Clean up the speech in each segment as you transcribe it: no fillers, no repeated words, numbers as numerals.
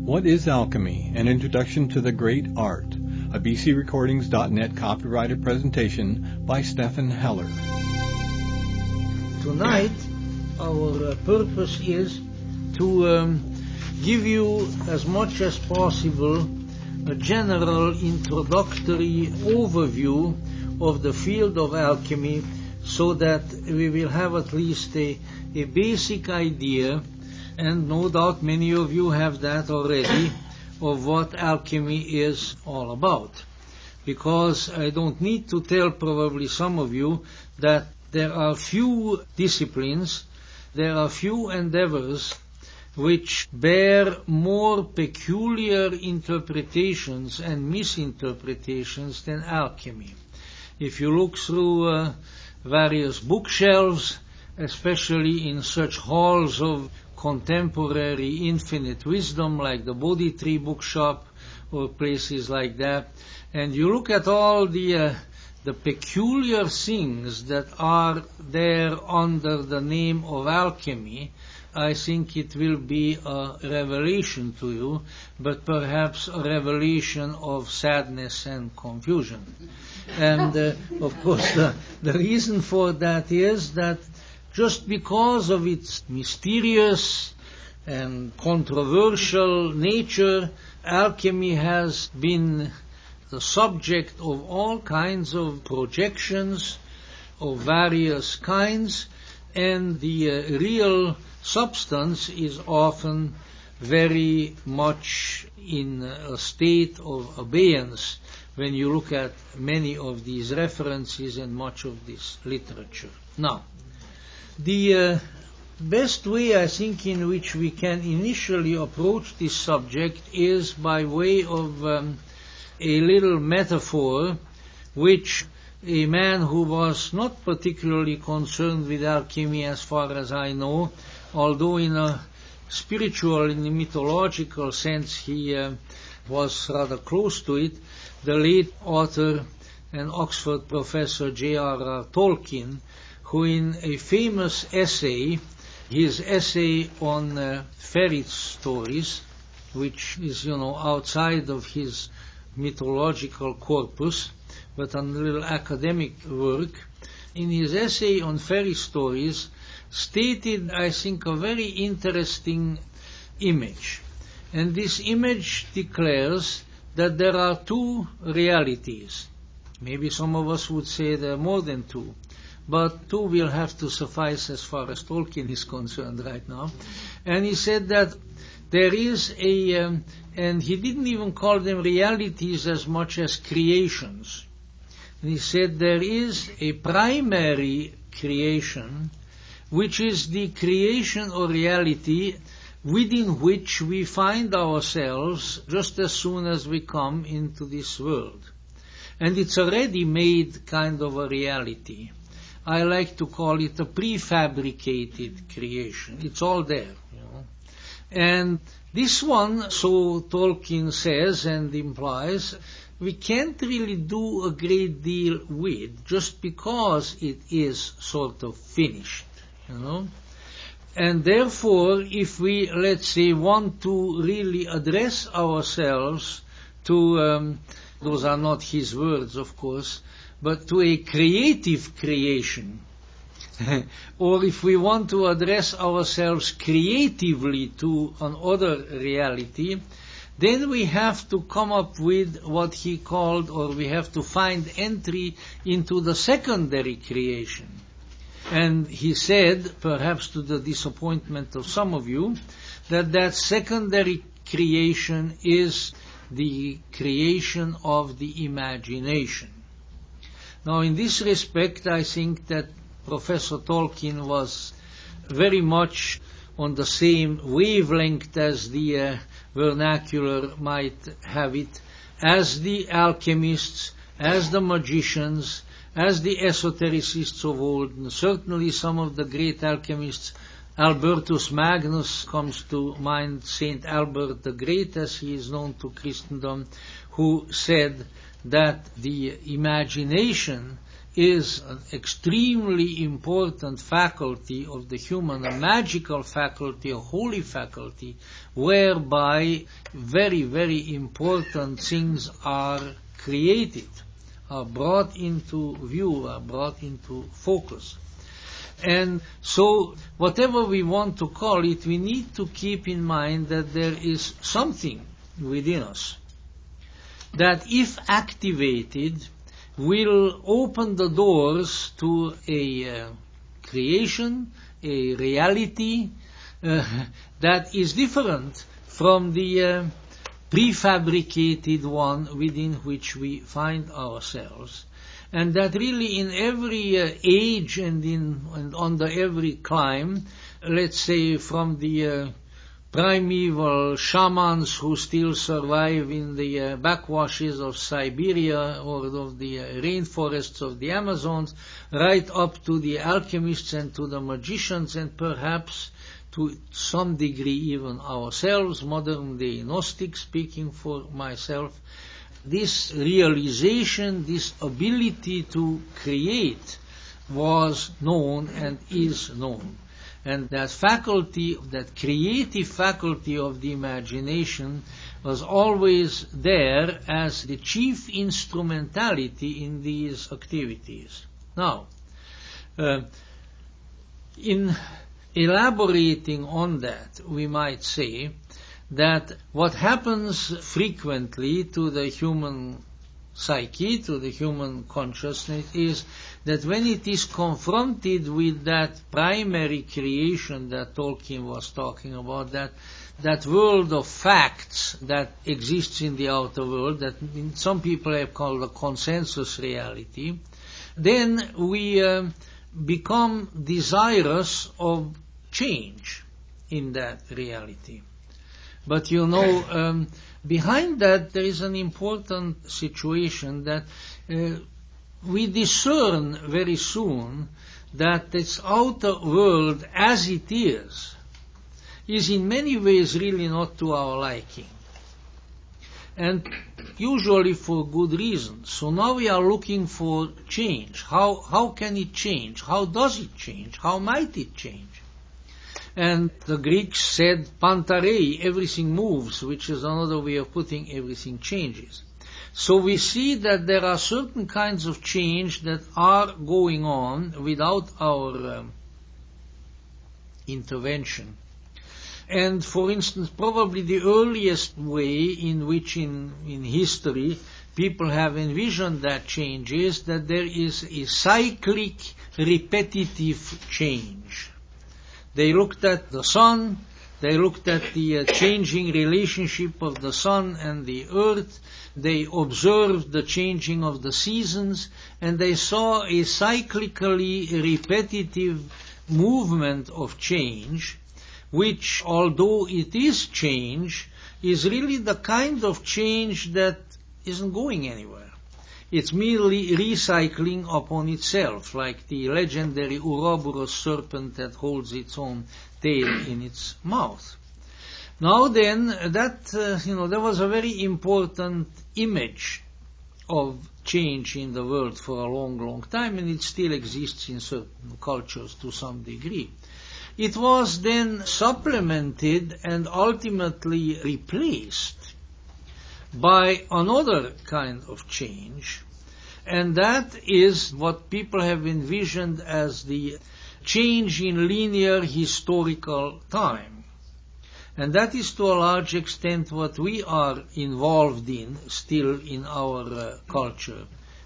What is Alchemy? An Introduction to the Great Art. A bcrecordings.net copyrighted presentation by Stephen Heller. Tonight, our purpose is to give you as much as possible a general introductory overview of the field of alchemy, so that we will have at least a basic idea, and no doubt many of you have that already, of what alchemy is all about. Because I don't need to tell probably some of you that there are few disciplines, there are few endeavors which bear more peculiar interpretations and misinterpretations than alchemy. If you look through various bookshelves, especially in such halls of contemporary infinite wisdom like the Bodhi Tree bookshop or places like that, and you look at all the peculiar things that are there under the name of alchemy, I think it will be a revelation to you, but perhaps a revelation of sadness and confusion. And of course the reason for that is that just because of its mysterious and controversial nature, alchemy has been the subject of all kinds of projections of various kinds, and the real substance is often very much in a state of abeyance when you look at many of these references and much of this literature. Now, the best way, I think, in which we can initially approach this subject is by way of a little metaphor which a man who was not particularly concerned with alchemy as far as I know, although in a spiritual, in a mythological sense he was rather close to it, the late author and Oxford professor J.R.R. Tolkien, who in a famous essay, his essay on fairy stories, which is, outside of his mythological corpus, but a little academic work, in his essay on fairy stories, stated, I think, a very interesting image. And this image declares that there are two realities. Maybe some of us would say there are more than two, but two will have to suffice as far as Tolkien is concerned right now. And he said that there is and he didn't even call them realities as much as creations. And he said there is a primary creation, which is the creation or reality within which we find ourselves just as soon as we come into this world. And it's already made kind of a reality. I like to call it a prefabricated creation. It's all there, And this one, so Tolkien says and implies, we can't really do a great deal with just because it is sort of finished, And therefore, if we, let's say, want to really address ourselves to, those are not his words, of course, but to a creative creation, or if we want to address ourselves creatively to another reality, then we have to come up with what he called, or we have to find entry into the secondary creation. And he said, perhaps to the disappointment of some of you, that secondary creation is the creation of the imagination. Now, in this respect, I think that Professor Tolkien was very much on the same wavelength as the vernacular might have it, as the alchemists, as the magicians, as the esotericists of old, and certainly some of the great alchemists. Albertus Magnus comes to mind, Saint Albert the Great, as he is known to Christendom, who said that the imagination is an extremely important faculty of the human, a magical faculty, a holy faculty, whereby very, very important things are created, are brought into view, are brought into focus. And so, whatever we want to call it, we need to keep in mind that there is something within us that, if activated, will open the doors to a creation, a reality that is different from the prefabricated one within which we find ourselves, and that really in every age and under every clime, let's say from the primeval shamans who still survive in the backwashes of Siberia or of the rainforests of the Amazons, right up to the alchemists and to the magicians, and perhaps to some degree even ourselves, modern-day Gnostics, speaking for myself. This realization, this ability to create was known and is known. And that faculty, that creative faculty of the imagination was always there as the chief instrumentality in these activities. Now, in elaborating on that, we might say that what happens frequently to the human psyche, to the human consciousness, is that when it is confronted with that primary creation that Tolkien was talking about, that world of facts that exists in the outer world, that some people have called a consensus reality, then we become desirous of change in that reality. But you know, behind that there is an important situation that we discern very soon that this outer world as it is in many ways really not to our liking. And usually for good reasons. So now we are looking for change. How can it change? How does it change? How might it change? And the Greeks said pantarei, everything moves, which is another way of putting everything changes. So we see that there are certain kinds of change that are going on without our intervention. And for instance, probably the earliest way in which in history people have envisioned that change is that there is a cyclic, repetitive change. They looked at the sun, they looked at the changing relationship of the sun and the earth, they observed the changing of the seasons, and they saw a cyclically repetitive movement of change, which, although it is change, is really the kind of change that isn't going anywhere. It's merely recycling upon itself, like the legendary Ouroboros serpent that holds its own tail in its mouth. Now then, that was a very important image of change in the world for a long, long time, and it still exists in certain cultures to some degree. It was then supplemented and ultimately replaced by another kind of change, and that is what people have envisioned as the change in linear historical time. And that is to a large extent what we are involved in still in our culture.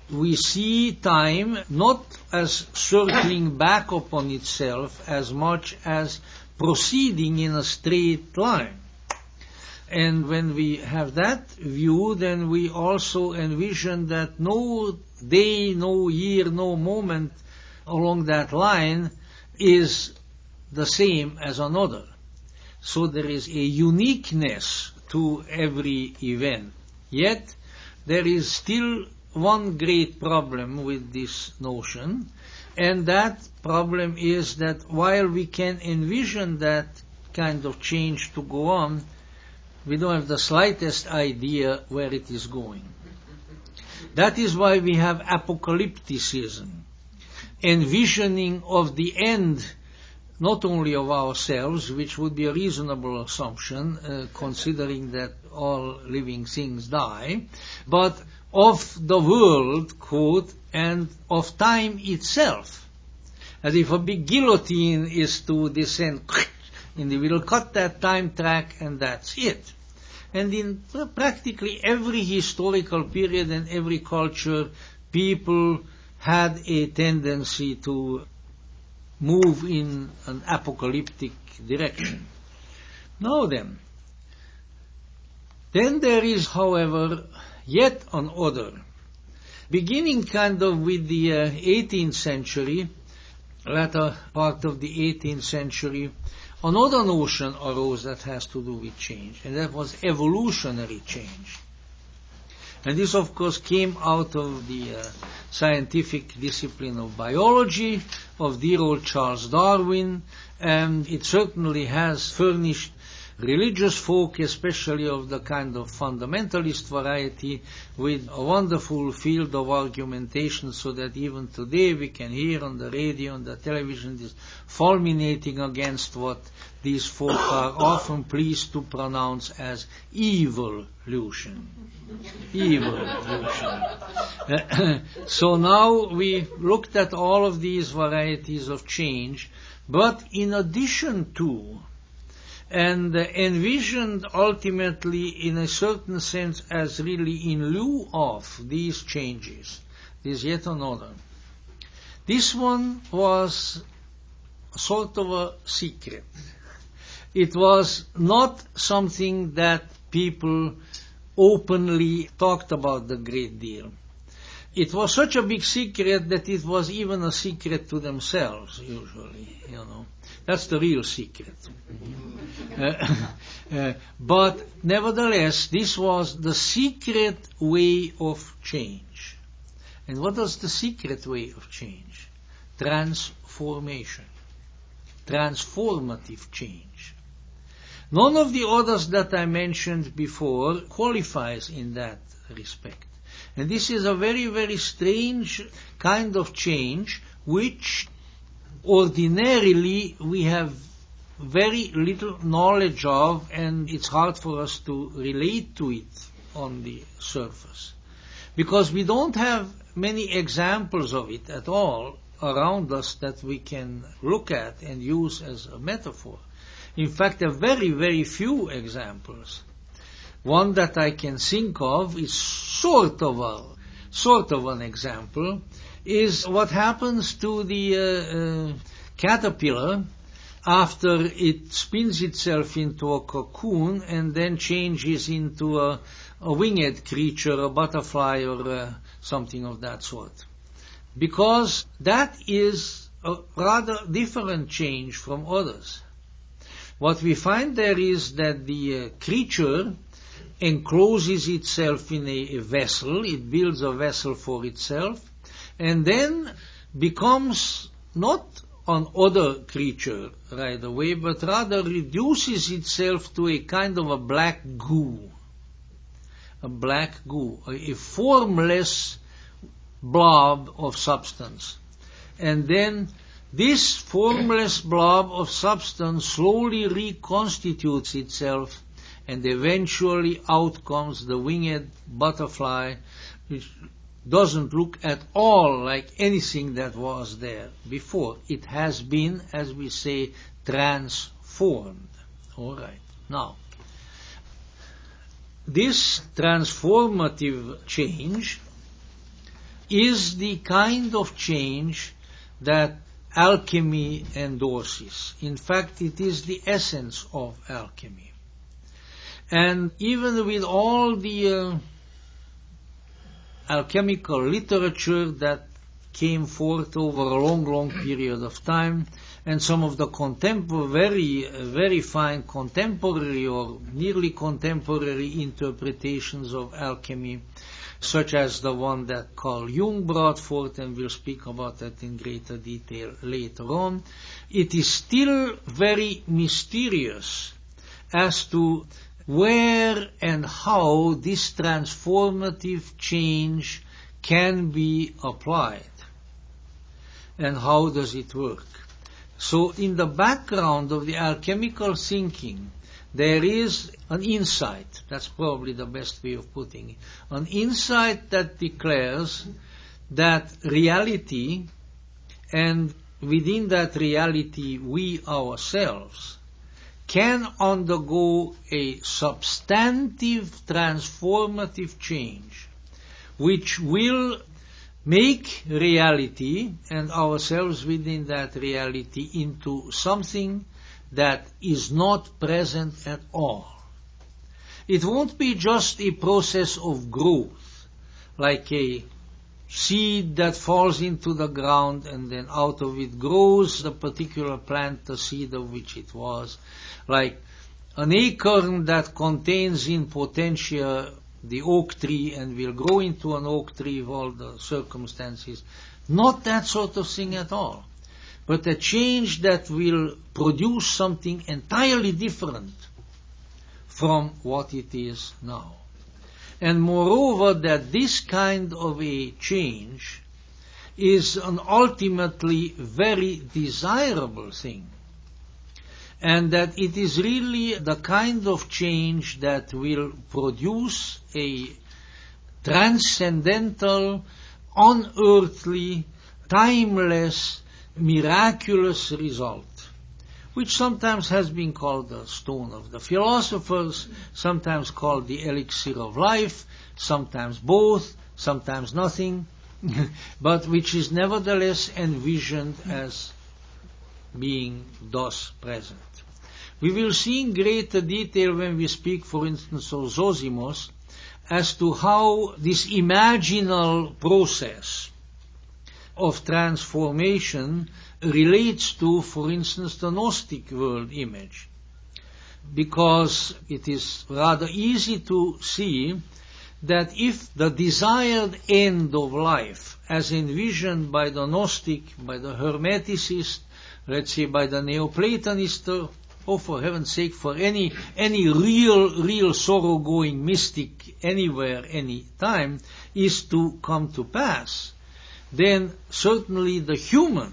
We see time not as circling back upon itself as much as proceeding in a straight line. And when we have that view, then we also envision that no day, no year, no moment along that line is the same as another. So there is a uniqueness to every event. Yet there is still one great problem with this notion, and that problem is that while we can envision that kind of change to go on, we don't have the slightest idea where it is going. That is why we have apocalypticism, envisioning of the end not only of ourselves, which would be a reasonable assumption, considering that all living things die, but of the world, quote, and of time itself. As if a big guillotine is to descend, and they will cut that time track, and that's it. And in practically every historical period and every culture, people had a tendency to move in an apocalyptic direction. Now then there is, however, yet another, beginning kind of with the 18th century, latter part of the 18th century, another notion arose that has to do with change, and that was evolutionary change. And this, of course, came out of the scientific discipline of biology, of dear old Charles Darwin, and it certainly has furnished religious folk, especially of the kind of fundamentalist variety, with a wonderful field of argumentation, so that even today we can hear on the radio and the television this fulminating against what these folk are often pleased to pronounce as evolution. Evolution. So now we looked at all of these varieties of change, but in addition to, and envisioned ultimately in a certain sense as really in lieu of these changes, there's yet another. This one was sort of a secret. It was not something that people openly talked about a great deal. It was such a big secret that it was even a secret to themselves, usually, That's the real secret. But nevertheless, this was the secret way of change. And what was the secret way of change? Transformation. Transformative change. None of the others that I mentioned before qualifies in that respect. And this is a very, very strange kind of change which ordinarily we have very little knowledge of, and it's hard for us to relate to it on the surface. Because we don't have many examples of it at all around us that we can look at and use as a metaphor. In fact, there are very, very few examples. One that I can think of is sort of an example, is what happens to the caterpillar after it spins itself into a cocoon and then changes into a winged creature, a butterfly or something of that sort. Because that is a rather different change from others. What we find there is that the creature encloses itself in a vessel, it builds a vessel for itself, and then becomes not an other creature right away, but rather reduces itself to a kind of a black goo. A formless blob of substance. And then this formless blob of substance slowly reconstitutes itself, and eventually out comes the winged butterfly, which doesn't look at all like anything that was there before. It has been, as we say, transformed. All right. Now, this transformative change is the kind of change that alchemy endorses. In fact, it is the essence of alchemy. And even with all the alchemical literature that came forth over a long period of time, and some of the very fine contemporary or nearly contemporary interpretations of alchemy, such as the one that Carl Jung brought forth, and we'll speak about that in greater detail later on, it is still very mysterious as to where and how this transformative change can be applied, and how does it work. So in the background of the alchemical thinking, there is an insight, that's probably the best way of putting it, an insight that declares that reality, and within that reality we ourselves, can undergo a substantive transformative change which will make reality and ourselves within that reality into something that is not present at all. It won't be just a process of growth, like a seed that falls into the ground and then out of it grows the particular plant, the seed of which it was, like an acorn that contains in potentia the oak tree and will grow into an oak tree if all the circumstances. Not that sort of thing at all, but a change that will produce something entirely different from what it is now. And moreover, that this kind of a change is an ultimately very desirable thing, and that it is really the kind of change that will produce a transcendental, unearthly, timeless, miraculous result, which sometimes has been called the stone of the philosophers, sometimes called the elixir of life, sometimes both, sometimes nothing, but which is nevertheless envisioned as being thus present. We will see in greater detail when we speak, for instance, of Zosimos, as to how this imaginal process of transformation relates to, for instance, the Gnostic world image, because it is rather easy to see that if the desired end of life, as envisioned by the Gnostic, by the Hermeticist, let's say by the Neoplatonist, or for heaven's sake, for any real sorrow-going mystic anywhere, any time, is to come to pass, then certainly the human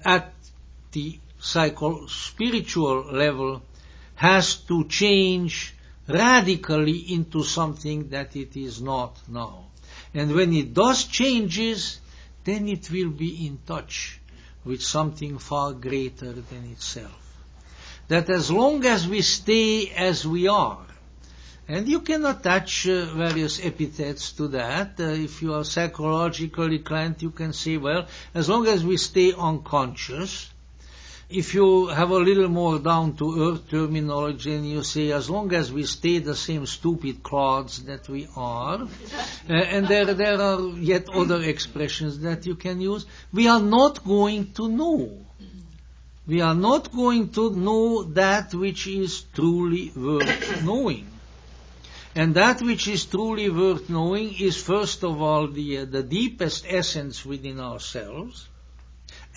at the psycho-spiritual level has to change radically into something that it is not now. And when it does changes, then it will be in touch with something far greater than itself. That as long as we stay as we are, and you can attach various epithets to that. If you are psychologically inclined, you can say, well, as long as we stay unconscious. If you have a little more down-to-earth terminology, and you say, as long as we stay the same stupid clods that we are, and there are yet other expressions that you can use, we are not going to know. We are not going to know that which is truly worth knowing. And that which is truly worth knowing is, first of all, the deepest essence within ourselves,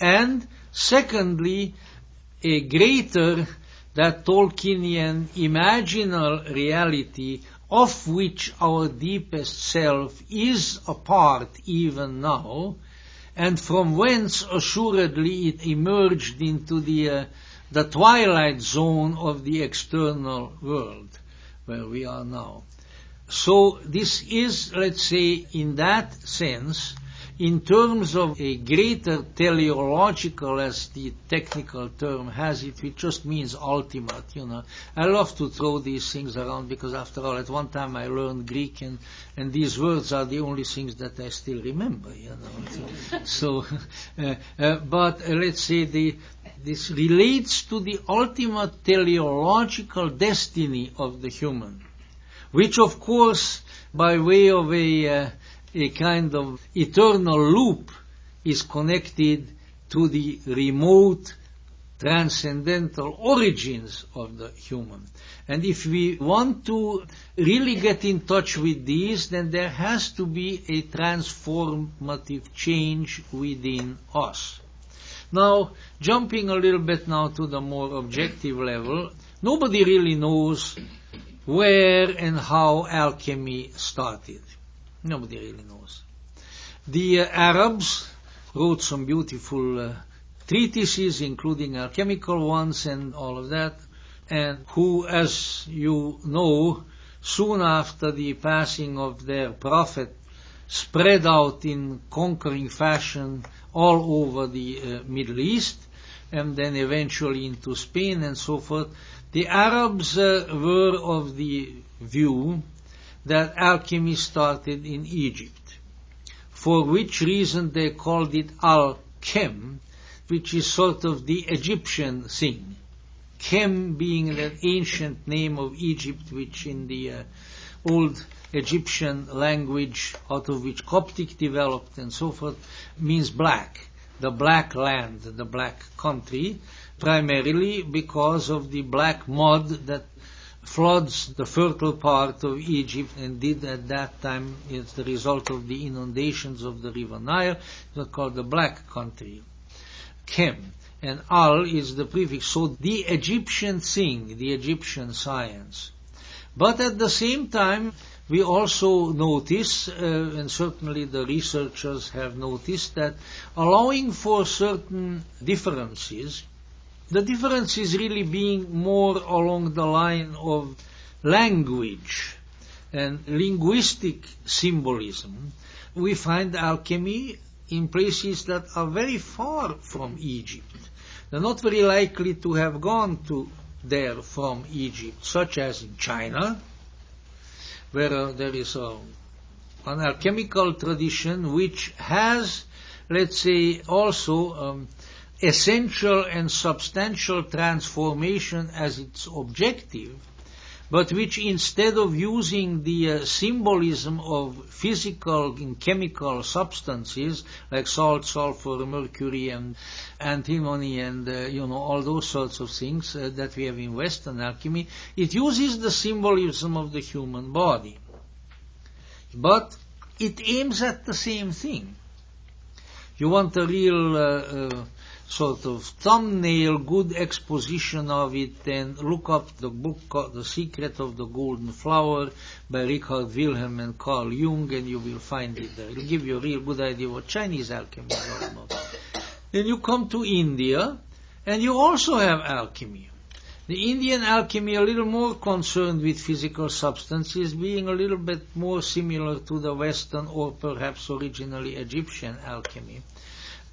and secondly, a greater, that Tolkienian imaginal reality of which our deepest self is a part even now, and from whence assuredly it emerged into the twilight zone of the external world where we are now. So this is, let's say, in that sense, in terms of a greater teleological, as the technical term has it, which just means ultimate, I love to throw these things around because, after all, at one time I learned Greek, and these words are the only things that I still remember, So, but let's say this relates to the ultimate teleological destiny of the human, which, of course, by way of a kind of eternal loop, is connected to the remote transcendental origins of the human. And if we want to really get in touch with these, then there has to be a transformative change within us. Now, jumping a little bit now to the more objective level, nobody really knows where and how alchemy started. Nobody really knows. The Arabs wrote some beautiful treatises, including alchemical ones and all of that, and who, as you know, soon after the passing of their prophet, spread out in conquering fashion all over the Middle East, and then eventually into Spain and so forth. The Arabs were of the view that alchemy started in Egypt, for which reason they called it Al-Chem, which is sort of the Egyptian thing. Chem being that ancient name of Egypt, which in the old Egyptian language, out of which Coptic developed and so forth, means black, the black land, the black country, primarily because of the black mud that floods the fertile part of Egypt, and did at that time, as the result of the inundations of the river Nile. It was called the black country, Chem. And Al is the prefix, so the Egyptian thing, the Egyptian science. But at the same time, we also notice, and certainly the researchers have noticed, that allowing for certain differences, the differences really being more along the line of language and linguistic symbolism, we find alchemy in places that are very far from Egypt. They're not very likely to have gone to there from Egypt, such as in China, where there is an alchemical tradition which has, let's say, also essential and substantial transformation as its objective, but which, instead of using the symbolism of physical and chemical substances like salt, sulfur, mercury, and antimony, and all those sorts of things that we have in Western alchemy, it uses the symbolism of the human body. But it aims at the same thing. You want a real sort of thumbnail, good exposition of it, then look up the book The Secret of the Golden Flower by Richard Wilhelm and Carl Jung, and you will find it there. It will give you a real good idea what Chinese alchemy is all about. Then you come to India, and you also have alchemy. The Indian alchemy a little more concerned with physical substances, being a little bit more similar to the Western or perhaps originally Egyptian alchemy.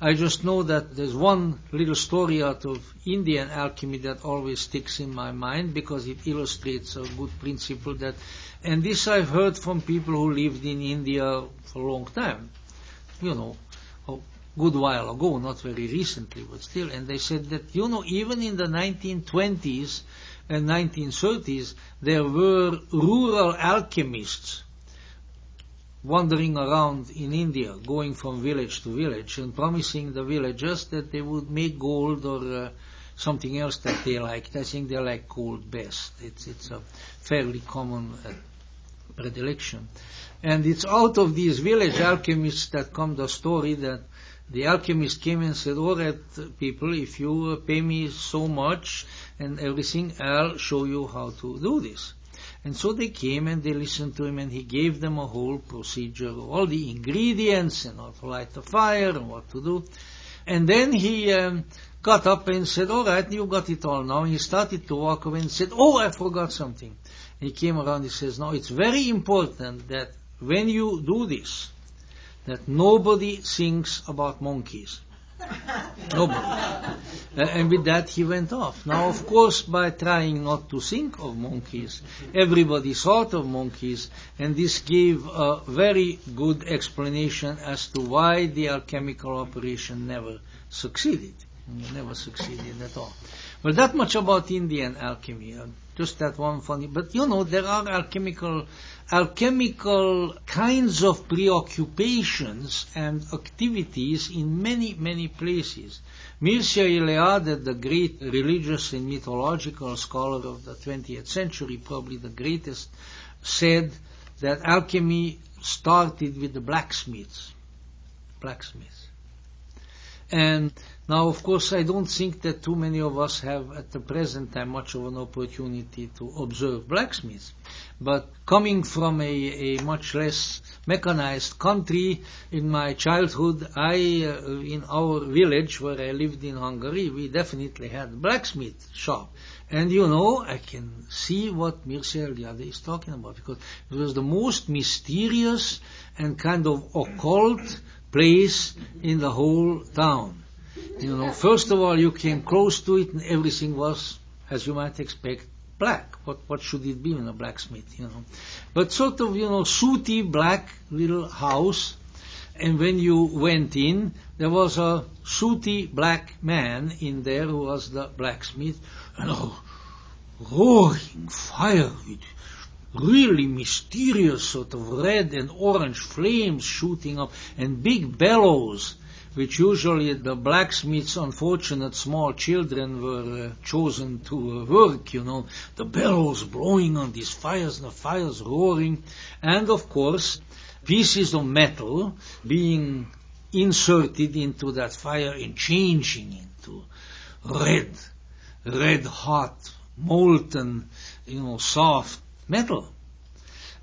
I just know that there's one little story out of Indian alchemy that always sticks in my mind because it illustrates a good principle that, and this I've heard from people who lived in India for a long time, a good while ago, not very recently, but still, and they said that, even in the 1920s and 1930s, there were rural alchemists wandering around in India, going from village to village and promising the villagers that they would make gold or something else that they liked. I think they like gold best. It's a fairly common predilection. And it's out of these village alchemists that come the story that the alchemist came and said, all right, people, if you pay me so much and everything, I'll show you how to do this. And so they came and they listened to him, and he gave them a whole procedure, all the ingredients and how to light the fire and what to do. And then he got up and said, all right, you got it all now. And he started to walk away and said, oh, I forgot something. And he came around and he says, no, it's very important that when you do this, that nobody thinks about monkeys. Nobody. And with that he went off. Now, of course, by trying not to think of monkeys, everybody thought of monkeys, and this gave a very good explanation as to why the alchemical operation never succeeded. Never succeeded at all. Well, that much about Indian alchemy. Just that one funny. But there are alchemical kinds of preoccupations and activities in many, many places. Mircea Eliade, the great religious and mythological scholar of the 20th century, probably the greatest, said that alchemy started with the blacksmiths. And now, of course, I don't think that too many of us have at the present time much of an opportunity to observe blacksmiths. But coming from a much less mechanized country, in my childhood, in our village where I lived in Hungary, we definitely had a blacksmith shop. And I can see what Mircea Eliade is talking about, because it was the most mysterious and kind of occult place in the whole town. First of all, you came close to it and everything was, as you might expect, black. What should it be in a blacksmith, But sort of, sooty black little house. And when you went in, there was a sooty black man in there who was the blacksmith. And a roaring fire with really mysterious sort of red and orange flames shooting up and big bellows, which usually the blacksmith's unfortunate small children were chosen to work, the bellows blowing on these fires and the fires roaring, and of course pieces of metal being inserted into that fire and changing into red hot, molten, soft metal.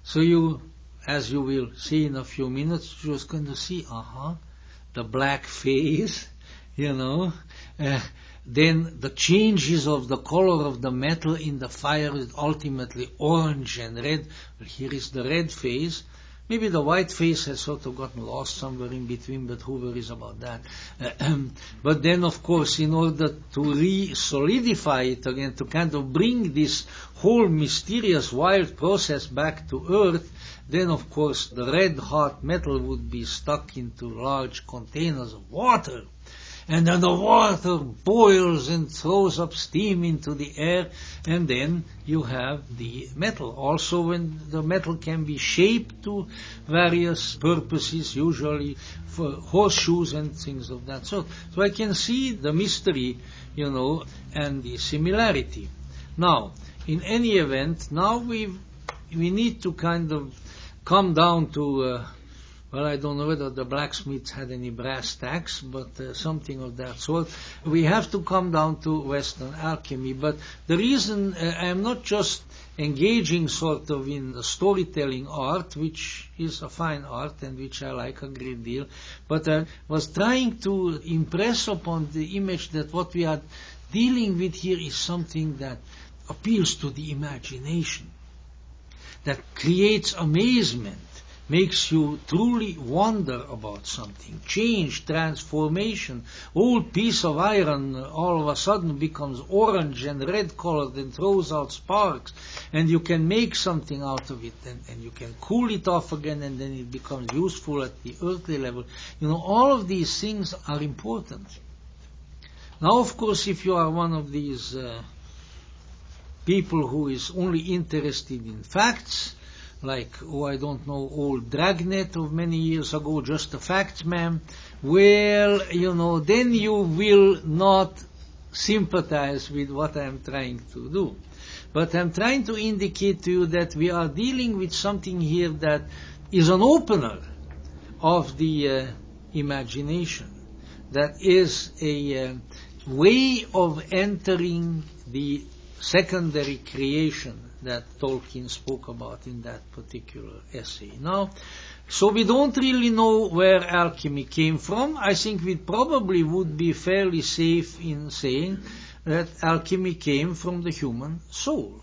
So you, as you will see in a few minutes, you're just going to see, the black phase, then the changes of the color of the metal in the fire is ultimately orange and red. Here is the red phase. Maybe the white phase has sort of gotten lost somewhere in between, but who worries about that? But then, of course, in order to re-solidify it again, to kind of bring this whole mysterious wild process back to earth, then, of course, the red-hot metal would be stuck into large containers of water. And then the water boils and throws up steam into the air, and then you have the metal. Also, when the metal can be shaped to various purposes, usually for horseshoes and things of that sort. So I can see the mystery, and the similarity. Now, in any event, now we need to kind of come down to, I don't know whether the blacksmiths had any brass tacks, but something of that sort. We have to come down to Western alchemy. But the reason I am not just engaging sort of in the storytelling art, which is a fine art and which I like a great deal, but I was trying to impress upon the image that what we are dealing with here is something that appeals to the imagination, that creates amazement, makes you truly wonder about something, change, transformation. Old piece of iron all of a sudden becomes orange and red colored and throws out sparks, and you can make something out of it, and you can cool it off again, and then it becomes useful at the earthly level. All of these things are important. Now, of course, if you are one of these people who is only interested in facts, like, I don't know, old Dragnet of many years ago, just a facts man, well, then you will not sympathize with what I'm trying to do. But I'm trying to indicate to you that we are dealing with something here that is an opener of the imagination, that is a way of entering the secondary creation that Tolkien spoke about in that particular essay. Now, so we don't really know where alchemy came from. I think we probably would be fairly safe in saying that alchemy came from the human soul.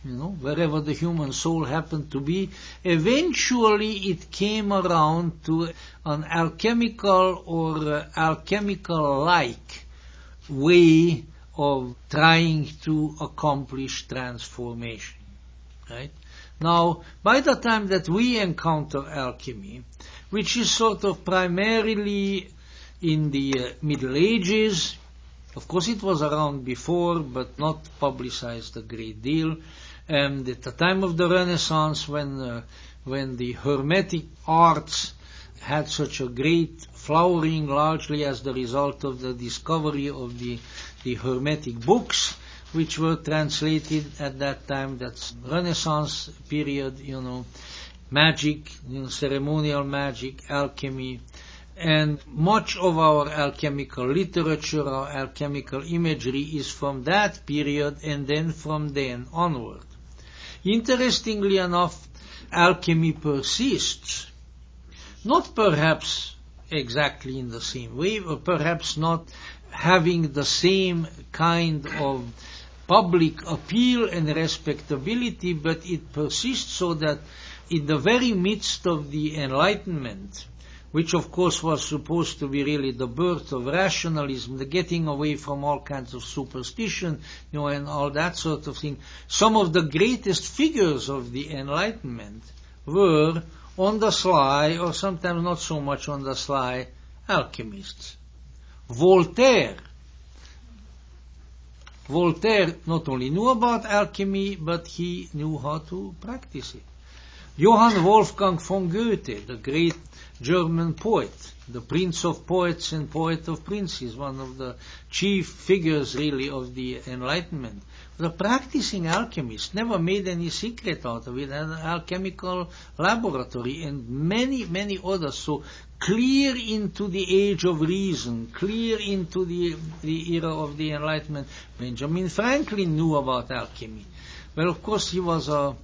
Wherever the human soul happened to be, eventually it came around to an alchemical or alchemical-like way of trying to accomplish transformation. Right? Now, by the time that we encounter alchemy, which is sort of primarily in the Middle Ages, of course it was around before, but not publicized a great deal, and at the time of the Renaissance, when the Hermetic arts had such a great flowering, largely as the result of the discovery of the Hermetic books, which were translated at that time. That's Renaissance period, magic, ceremonial magic, alchemy, and much of our alchemical literature, our alchemical imagery is from that period and then from then onward. Interestingly enough, alchemy persists, not perhaps exactly in the same way, or perhaps not having the same kind of public appeal and respectability, but it persists so that in the very midst of the Enlightenment, which of course was supposed to be really the birth of rationalism, the getting away from all kinds of superstition, and all that sort of thing, some of the greatest figures of the Enlightenment were, on the sly, or sometimes not so much on the sly, alchemists. Voltaire not only knew about alchemy, but he knew how to practice it. Johann Wolfgang von Goethe, the great German poet, the prince of poets and poet of princes, one of the chief figures really of the Enlightenment, the practicing alchemist, never made any secret out of it, had an alchemical laboratory and many, many others. So clear into the age of reason, clear into the era of the Enlightenment, Benjamin Franklin knew about alchemy. Well, of course, he was a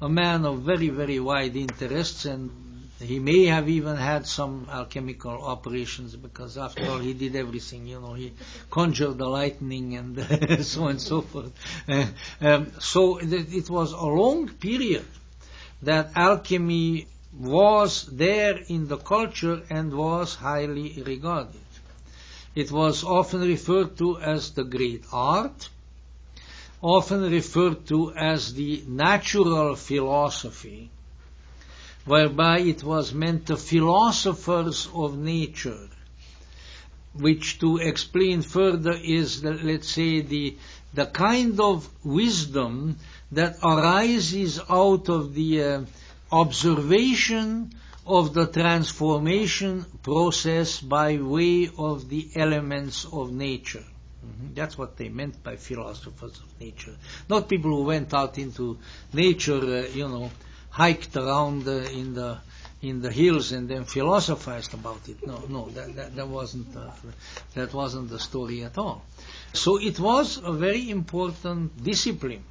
man of very, very wide interests, and he may have even had some alchemical operations, because after all he did everything, he conjured the lightning and so on and so forth. So it was a long period that alchemy was there in the culture and was highly regarded. It was often referred to as the great art, often referred to as the natural philosophy, whereby it was meant the philosophers of nature, which, to explain further, is, let's say, the kind of wisdom that arises out of the observation of the transformation process by way of the elements of nature. That's what they meant by philosophers of nature. Not people who went out into nature, hiked around in the hills and then philosophized about it. No, that wasn't the story at all. So it was a very important discipline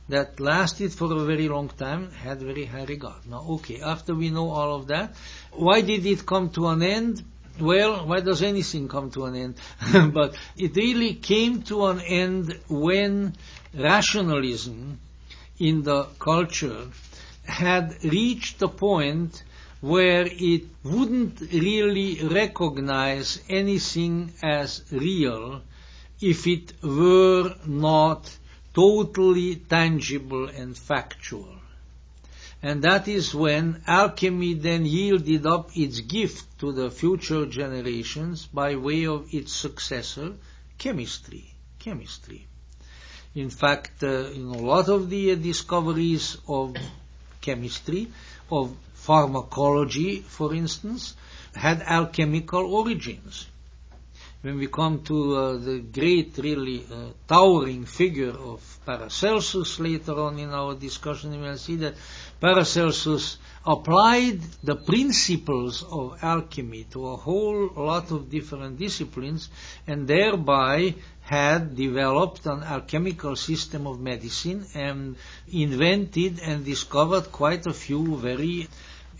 that lasted for a very long time, had very high regard. Now, okay, after we know all of that, why did it come to an end? Well, why does anything come to an end? But it really came to an end when rationalism in the culture had reached the point where it wouldn't really recognize anything as real if it were not totally tangible and factual. And that is when alchemy then yielded up its gift to the future generations by way of its successor, chemistry. In fact, a lot of the discoveries of chemistry, of pharmacology, for instance, had alchemical origins. When we come to the great, really towering figure of Paracelsus later on in our discussion, we will see that Paracelsus applied the principles of alchemy to a whole lot of different disciplines, and thereby had developed an alchemical system of medicine and invented and discovered quite a few very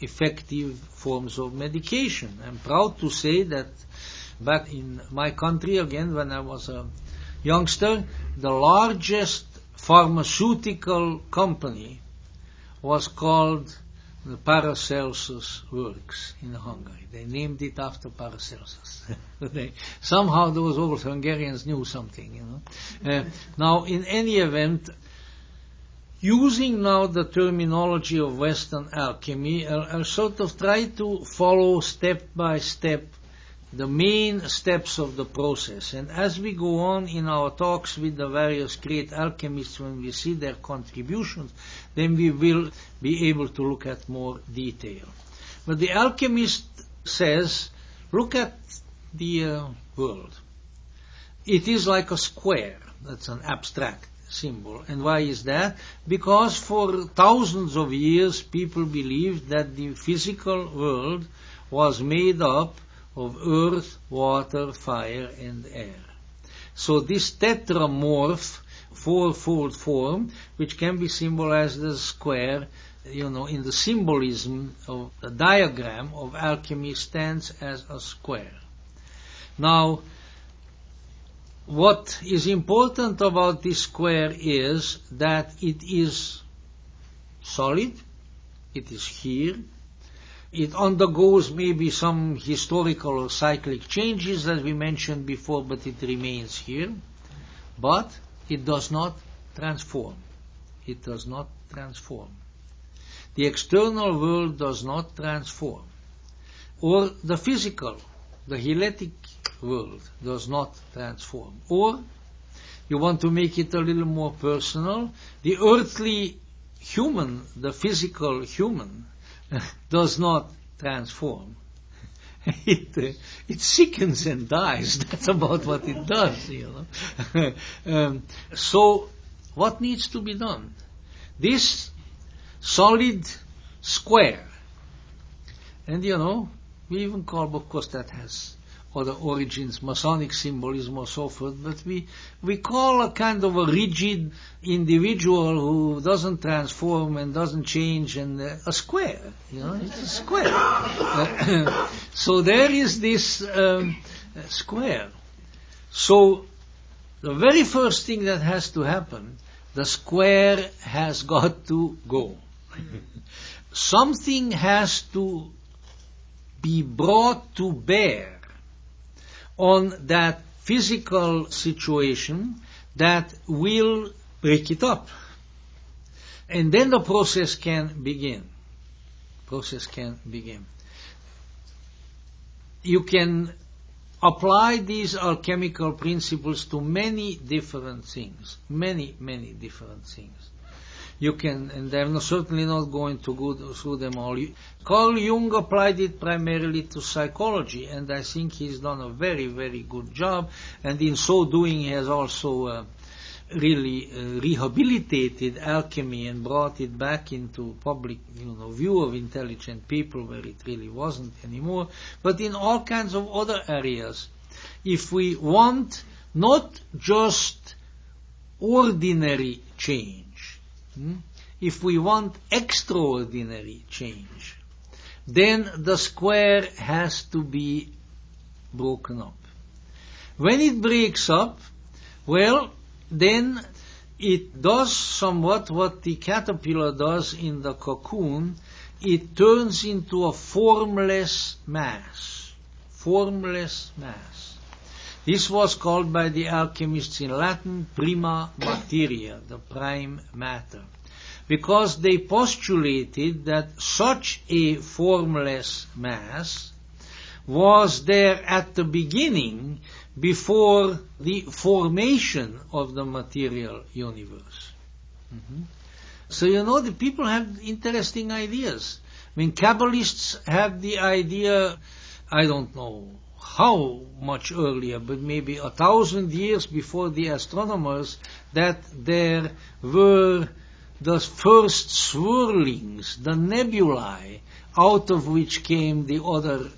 effective forms of medication. I'm proud to say that back in my country, again, when I was a youngster, the largest pharmaceutical company was called the Paracelsus Works in Hungary. They named it after Paracelsus. Somehow those old Hungarians knew something, Now, in any event, using now the terminology of Western alchemy, I'll sort of try to follow step by step the main steps of the process. And as we go on in our talks with the various great alchemists, when we see their contributions, then we will be able to look at more detail. But the alchemist says, look at the world. It is like a square. That's an abstract symbol. And why is that? Because for thousands of years people believed that the physical world was made up of earth, water, fire, and air. So this tetramorph fourfold form, which can be symbolized as a square. In the symbolism of the diagram of alchemy stands as a square. Now, what is important about this square is that it is solid, it is here, it undergoes maybe some historical or cyclic changes that we mentioned before, but it remains here, but it does not transform. It does not transform. The external world does not transform. Or the physical, the heletic world does not transform. Or, you want to make it a little more personal, the earthly human, the physical human, does not transform. It sickens and dies. That's about what it does, So, what needs to be done? This solid square, and we even call, of course, that has other origins, Masonic symbolism or so forth, but we call a kind of a rigid individual who doesn't transform and doesn't change, and a square, it's a square. So there is this square. So the very first thing that has to happen, the square has got to go. Something has to be brought to bear on that physical situation that will break it up. And then the process can begin. You can apply these alchemical principles to many different things. Many different things. You can, and I'm certainly not going to go through them all. Carl Jung applied it primarily to psychology, and I think he's done a very, very good job, and in so doing he has also really rehabilitated alchemy and brought it back into public view of intelligent people where it really wasn't anymore. But in all kinds of other areas, if we want not just ordinary change, if we want extraordinary change, then the square has to be broken up. When it breaks up, well, then it does somewhat what the caterpillar does in the cocoon. It turns into a formless mass. Formless mass. This was called by the alchemists in Latin prima materia, the prime matter, because they postulated that such a formless mass was there at the beginning before the formation of the material universe. So the people have interesting ideas. Kabbalists have the idea, I don't know how much earlier, but maybe 1,000 years before the astronomers, that there were the first swirlings, the nebulae, out of which came the other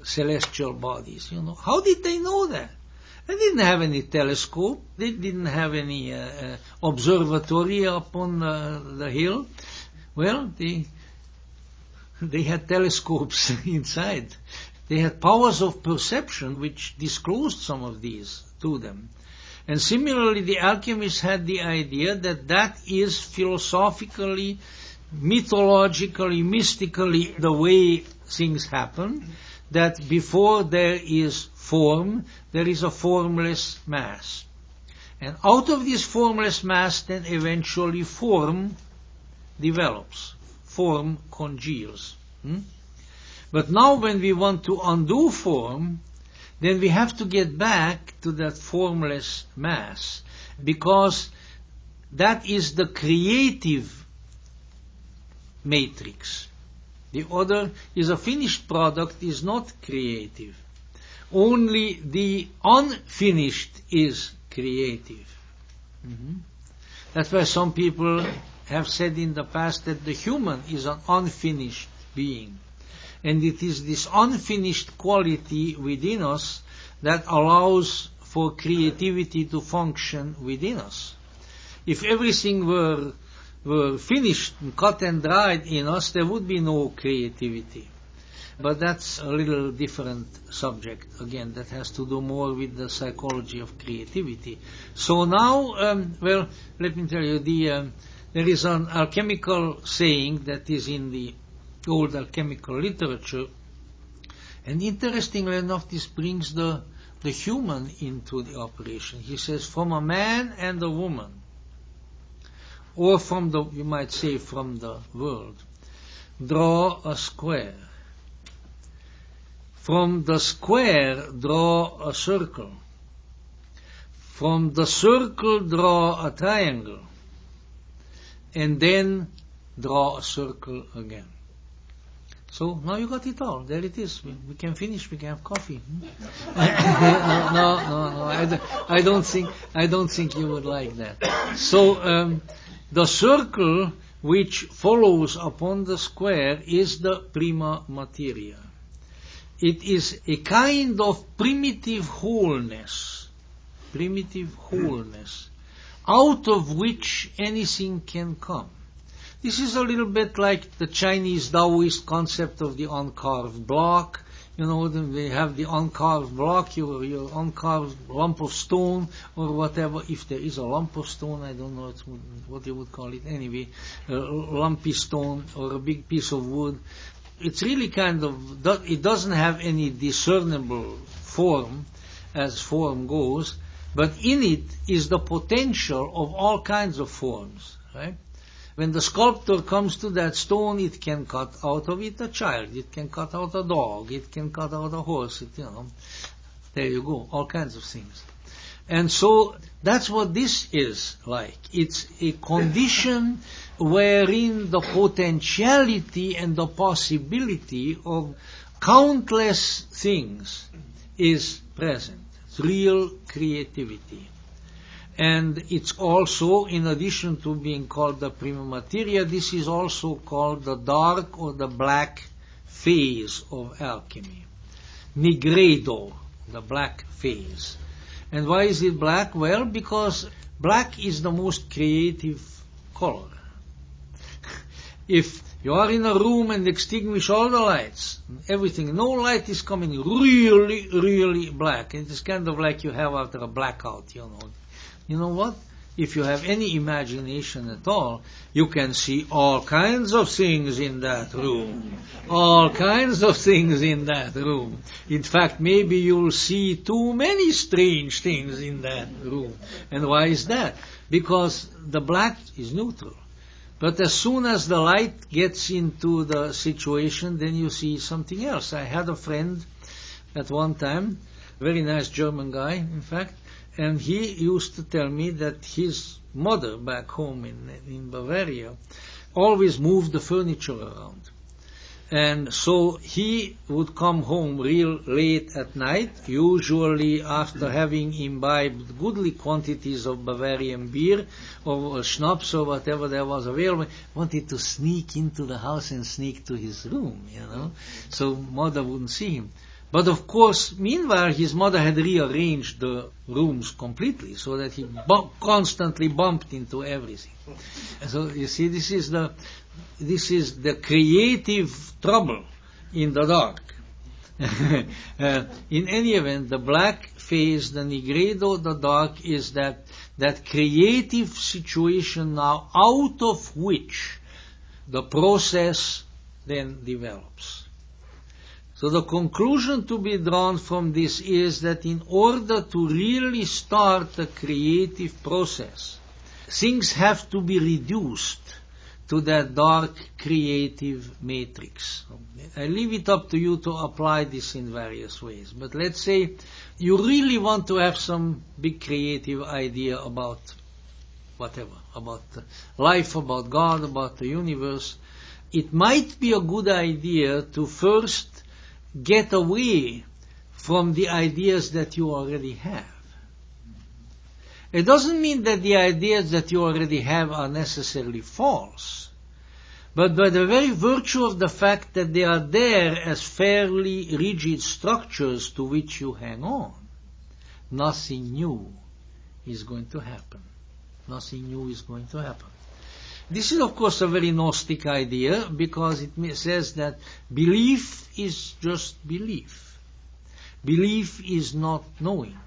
celestial bodies. How did they know that? They didn't have any telescope. They didn't have any observatory up on the hill. Well, they had telescopes inside. They had powers of perception which disclosed some of these to them. And similarly, the alchemists had the idea that that is philosophically, mythologically, mystically the way things happen, that before there is form, there is a formless mass. And out of this formless mass, then eventually form develops, form congeals. But now when we want to undo form, then we have to get back to that formless mass, because that is the creative matrix. The other is a finished product, is not creative. Only the unfinished is creative. That's why some people have said in the past that the human is an unfinished being. And it is this unfinished quality within us that allows for creativity to function within us. if everything were finished and cut and dried in us, there would be no creativity. But that's a little different subject. Again, that has to do more with the psychology of creativity. So now, well, let me tell you, there is an alchemical saying that is in the old alchemical literature, and interestingly enough, this brings the human into the operation. He says, from a man and a woman, or from the, you might say, from the world, draw a square. From the square, draw a circle. From the circle, draw a triangle. And then draw a circle again. So now you got it all. There it is. We can finish. We can have coffee. No. I don't think you would like that. So the circle which follows upon the square is the prima materia. It is a kind of primitive wholeness, out of which anything can come. This is a little bit like the Chinese Taoist concept of the uncarved block. You know, they have the uncarved block, your uncarved lump of stone or whatever. If there is a lump of stone, I don't know what you would call it anyway, a lumpy stone or a big piece of wood. It's really kind of, it doesn't have any discernible form as form goes, but in it is the potential of all kinds of forms, right? When the sculptor comes to that stone, it can cut out of it a child, it can cut out a dog, it can cut out a horse, there you go, all kinds of things. And so that's what this is like. It's a condition wherein the potentiality and the possibility of countless things is present. It's real creativity. And it's also, in addition to being called the prima materia, this is also called the dark or the black phase of alchemy. Nigredo, the black phase. And why is it black? Well, because black is the most creative color. If you are in a room and extinguish all the lights, everything, no light is coming, really, really black. It is kind of like you have after a blackout, You know what? If you have any imagination at all, you can see all kinds of things in that room. All kinds of things in that room. In fact, maybe you'll see too many strange things in that room. And why is that? Because the black is neutral. But as soon as the light gets into the situation, then you see something else. I had a friend at one time, very nice German guy, in fact, and he used to tell me that his mother back home in Bavaria always moved the furniture around. And so he would come home real late at night, usually after having imbibed goodly quantities of Bavarian beer or schnapps or whatever there was available, wanted to sneak into the house and sneak to his room, so mother wouldn't see him. But of course, meanwhile, his mother had rearranged the rooms completely so that he constantly bumped into everything. So you see, this is the creative trouble in the dark. In any event, the black phase, the nigredo, the dark, is that creative situation now out of which the process then develops. So the conclusion to be drawn from this is that in order to really start a creative process, things have to be reduced to that dark creative matrix. I leave it up to you to apply this in various ways. But let's say you really want to have some big creative idea about whatever, about life, about God, about the universe. It might be a good idea to first get away from the ideas that you already have. It doesn't mean that the ideas that you already have are necessarily false, but by the very virtue of the fact that they are there as fairly rigid structures to which you hang on, nothing new is going to happen. Nothing new is going to happen. This is, of course, a very Gnostic idea, because it says that belief is just belief. Belief is not knowing.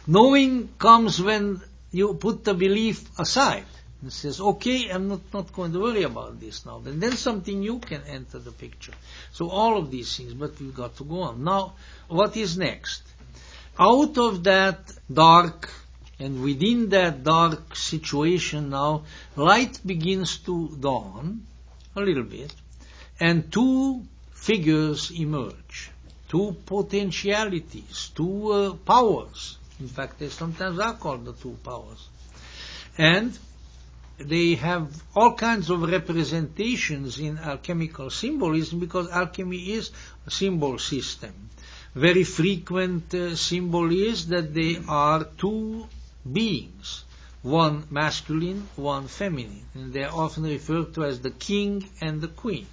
Knowing comes when you put the belief aside. It says, okay, I'm not going to worry about this now. And then something new can enter the picture. So all of these things, but we've got to go on. Now, what is next? Out of that dark, and within that dark situation now, light begins to dawn a little bit, and two figures emerge, two potentialities, two powers. In fact, they sometimes are called the two powers. And they have all kinds of representations in alchemical symbolism, because alchemy is a symbol system. Very frequent symbol is that they are two beings, one masculine, one feminine, and they are often referred to as the king and the queen.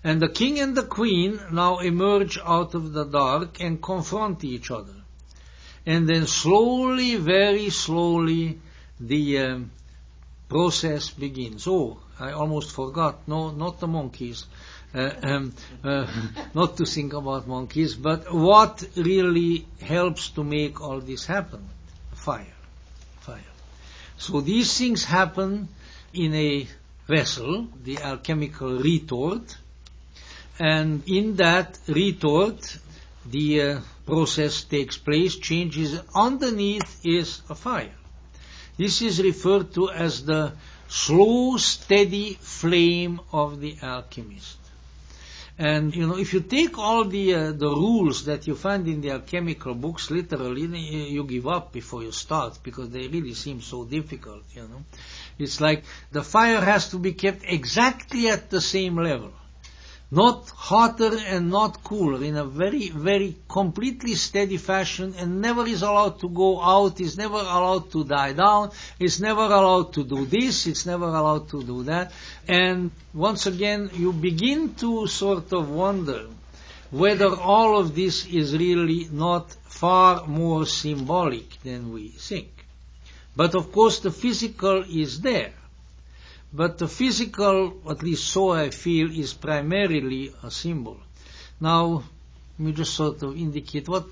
And the king and the queen now emerge out of the dark and confront each other. And then slowly, very slowly, the process begins. Oh, I almost forgot. No, not the monkeys. Not to think about monkeys, but what really helps to make all this happen? Fire. So these things happen in a vessel, the alchemical retort, and in that retort the process takes place, changes. Underneath is a fire. This is referred to as the slow, steady flame of the alchemist. And, if you take all the rules that you find in the alchemical books, literally, you give up before you start, because they really seem so difficult, It's like the fire has to be kept exactly at the same level. Not hotter and not cooler, in a very, very completely steady fashion, and never is allowed to go out, is never allowed to die down, is never allowed to do this, it's never allowed to do that. And once again, you begin to sort of wonder whether all of this is really not far more symbolic than we think. But of course the physical is there. But the physical, at least so I feel, is primarily a symbol. Now, let me just sort of indicate what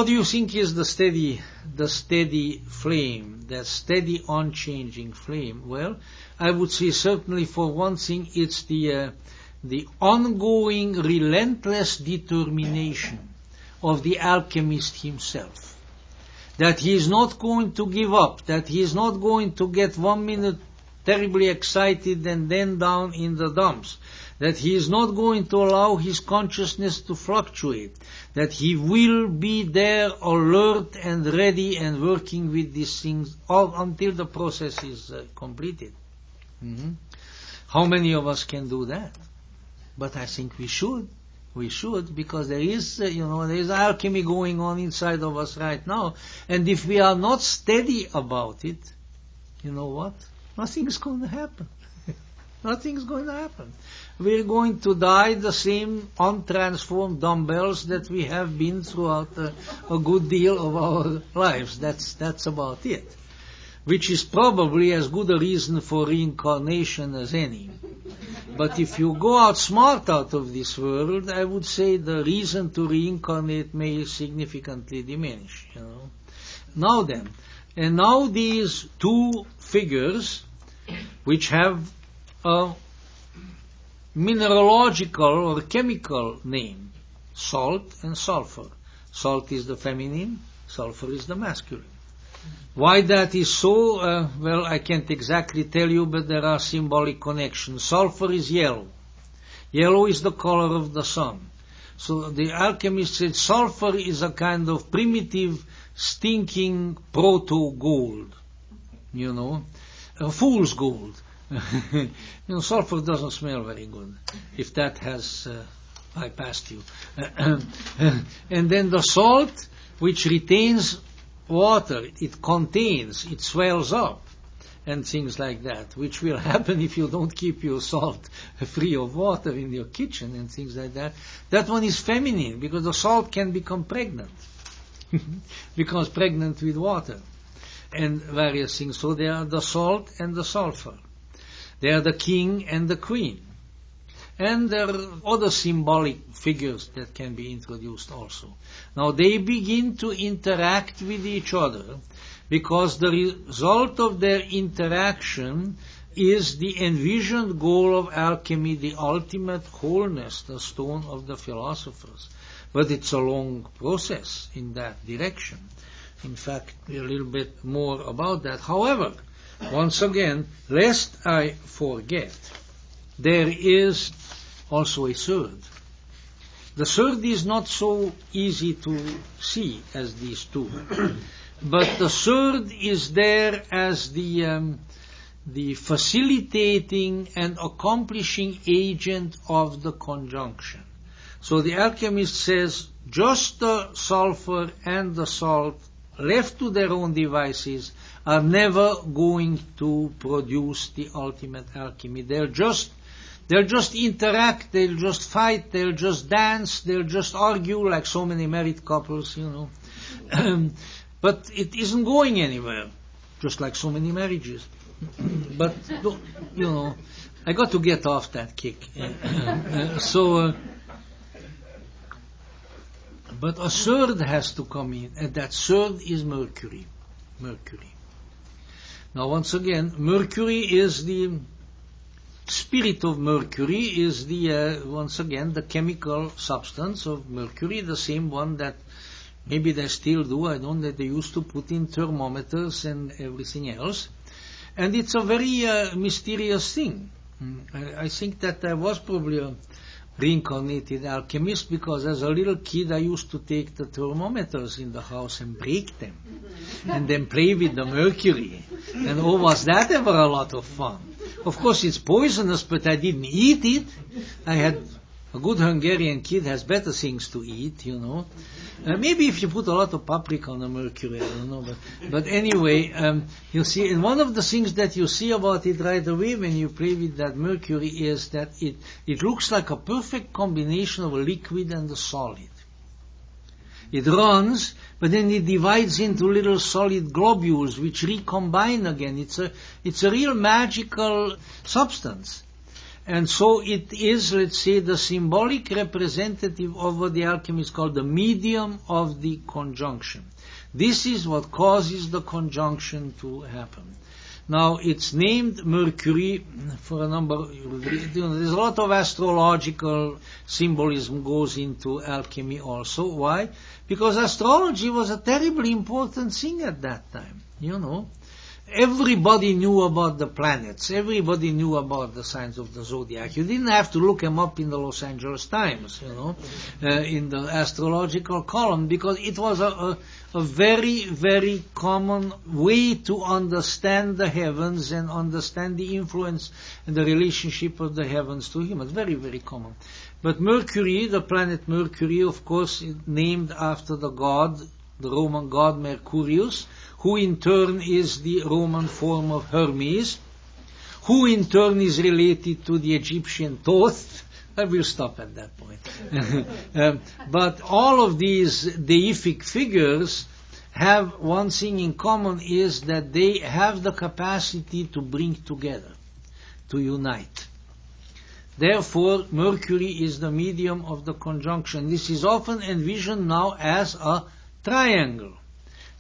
do you think is the steady flame, that steady, unchanging flame? Well, I would say certainly for one thing, it's the ongoing, relentless determination of the alchemist himself. That he is not going to give up, that he is not going to get 1 minute terribly excited and then down in the dumps, that he is not going to allow his consciousness to fluctuate, that he will be there alert and ready and working with these things all until the process is completed. How many of us can do that? But I think we should, because there is, there is alchemy going on inside of us right now, and if we are not steady about it, you know what? Nothing's going to happen. Nothing's going to happen. We're going to die the same untransformed dumbbells that we have been throughout a good deal of our lives. That's about it. Which is probably as good a reason for reincarnation as any. But if you go out smart out of this world, I would say the reason to reincarnate may significantly diminish. Now then, and now these two figures, which have a mineralogical or chemical name, salt and sulfur. Salt is the feminine, sulfur is the masculine. Why that is so, well, I can't exactly tell you, but there are symbolic connections. Sulfur is yellow. Yellow is the color of the sun. So the alchemist said sulfur is a kind of primitive, stinking proto-gold, fool's gold. Sulfur doesn't smell very good, if that has bypassed you. And then the salt, which retains water, it contains, it swells up, and things like that, which will happen if you don't keep your salt free of water in your kitchen and things like that. That one is feminine, because the salt can become pregnant, becomes pregnant with water. and various things. So they are the salt and the sulfur. They are the king and the queen. And there are other symbolic figures that can be introduced also. Now they begin to interact with each other because the result of their interaction is the envisioned goal of alchemy, the ultimate wholeness, the stone of the philosophers. But it's a long process in that direction. In fact, a little bit more about that. However, once again, lest I forget, there is also a third. The third is not so easy to see as these two, but the third is there as the facilitating and accomplishing agent of the conjunction. So the alchemist says just the sulfur and the salt, left to their own devices, are never going to produce the ultimate alchemy. They'll just interact, they'll just fight, they'll just dance, they'll just argue like so many married couples, But it isn't going anywhere, just like so many marriages. But, I got to get off that kick. But a third has to come in, and that third is Mercury. Now, once again, Mercury is the spirit of Mercury, is once again the chemical substance of Mercury, the same one that maybe they still do, I don't know, that they used to put in thermometers and everything else. And it's a very mysterious thing. I think that I was probably a reincarnated alchemist, because as a little kid I used to take the thermometers in the house and break them and then play with the mercury, and was that ever a lot of fun. Of course it's poisonous, but I didn't eat it. I had a good Hungarian kid has better things to eat, maybe if you put a lot of paprika on the mercury, I don't know, but anyway, you see, and one of the things that you see about it right away when you play with that mercury is that it looks like a perfect combination of a liquid and a solid. It runs, but then it divides into little solid globules which recombine again. It's a real magical substance. And so it is, let's say, the symbolic representative of what the alchemists call the medium of the conjunction. This is what causes the conjunction to happen. Now, it's named Mercury for a number, there's a lot of astrological symbolism goes into alchemy also. Why? Because astrology was a terribly important thing at that time, Everybody knew about the planets. Everybody knew about the signs of the zodiac. You didn't have to look them up in the Los Angeles Times, in the astrological column, because it was a very, very common way to understand the heavens and understand the influence and the relationship of the heavens to humans. Very, very common. But Mercury, the planet Mercury, of course, is named after the god, the Roman god Mercurius, who in turn is the Roman form of Hermes, who in turn is related to the Egyptian Thoth. I will stop at that point. But all of these deific figures have one thing in common, is that they have the capacity to bring together, to unite. Therefore, Mercury is the medium of the conjunction. This is often envisioned now as a triangle.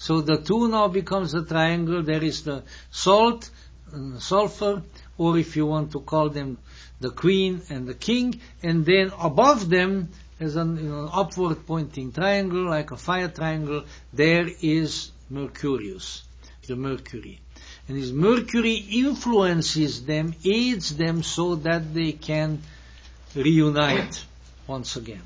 So the two now becomes a triangle. There is the salt and sulfur, or if you want to call them the queen and the king, and then above them, as an upward pointing triangle, like a fire triangle, there is Mercurius, the Mercury. And this Mercury influences them, aids them so that they can reunite once again,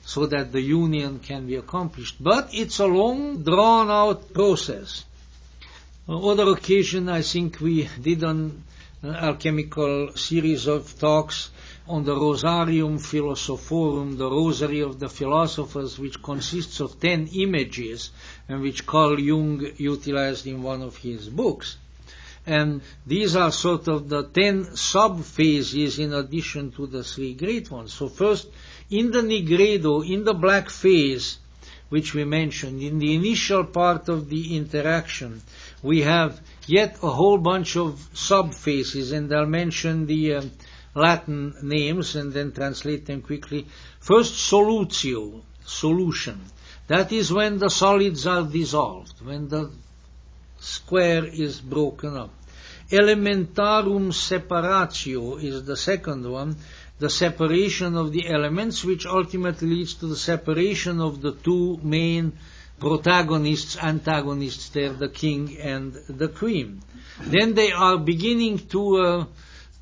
so that the union can be accomplished. But it's a long, drawn-out process. On other occasion, I think we did an alchemical series of talks on the Rosarium Philosophorum, the Rosary of the Philosophers, which consists of 10 images, and which Carl Jung utilized in one of his books. And these are sort of the 10 sub-phases in addition to the 3 great ones. So first, in the Nigredo, in the black phase, which we mentioned, in the initial part of the interaction, we have yet a whole bunch of subphases, and I'll mention the Latin names and then translate them quickly. First, solutio, solution. That is when the solids are dissolved, when the square is broken up. Elementarum separatio is the second one, the separation of the elements, which ultimately leads to the separation of the two main protagonists, antagonists there, the king and the queen. Then they are beginning to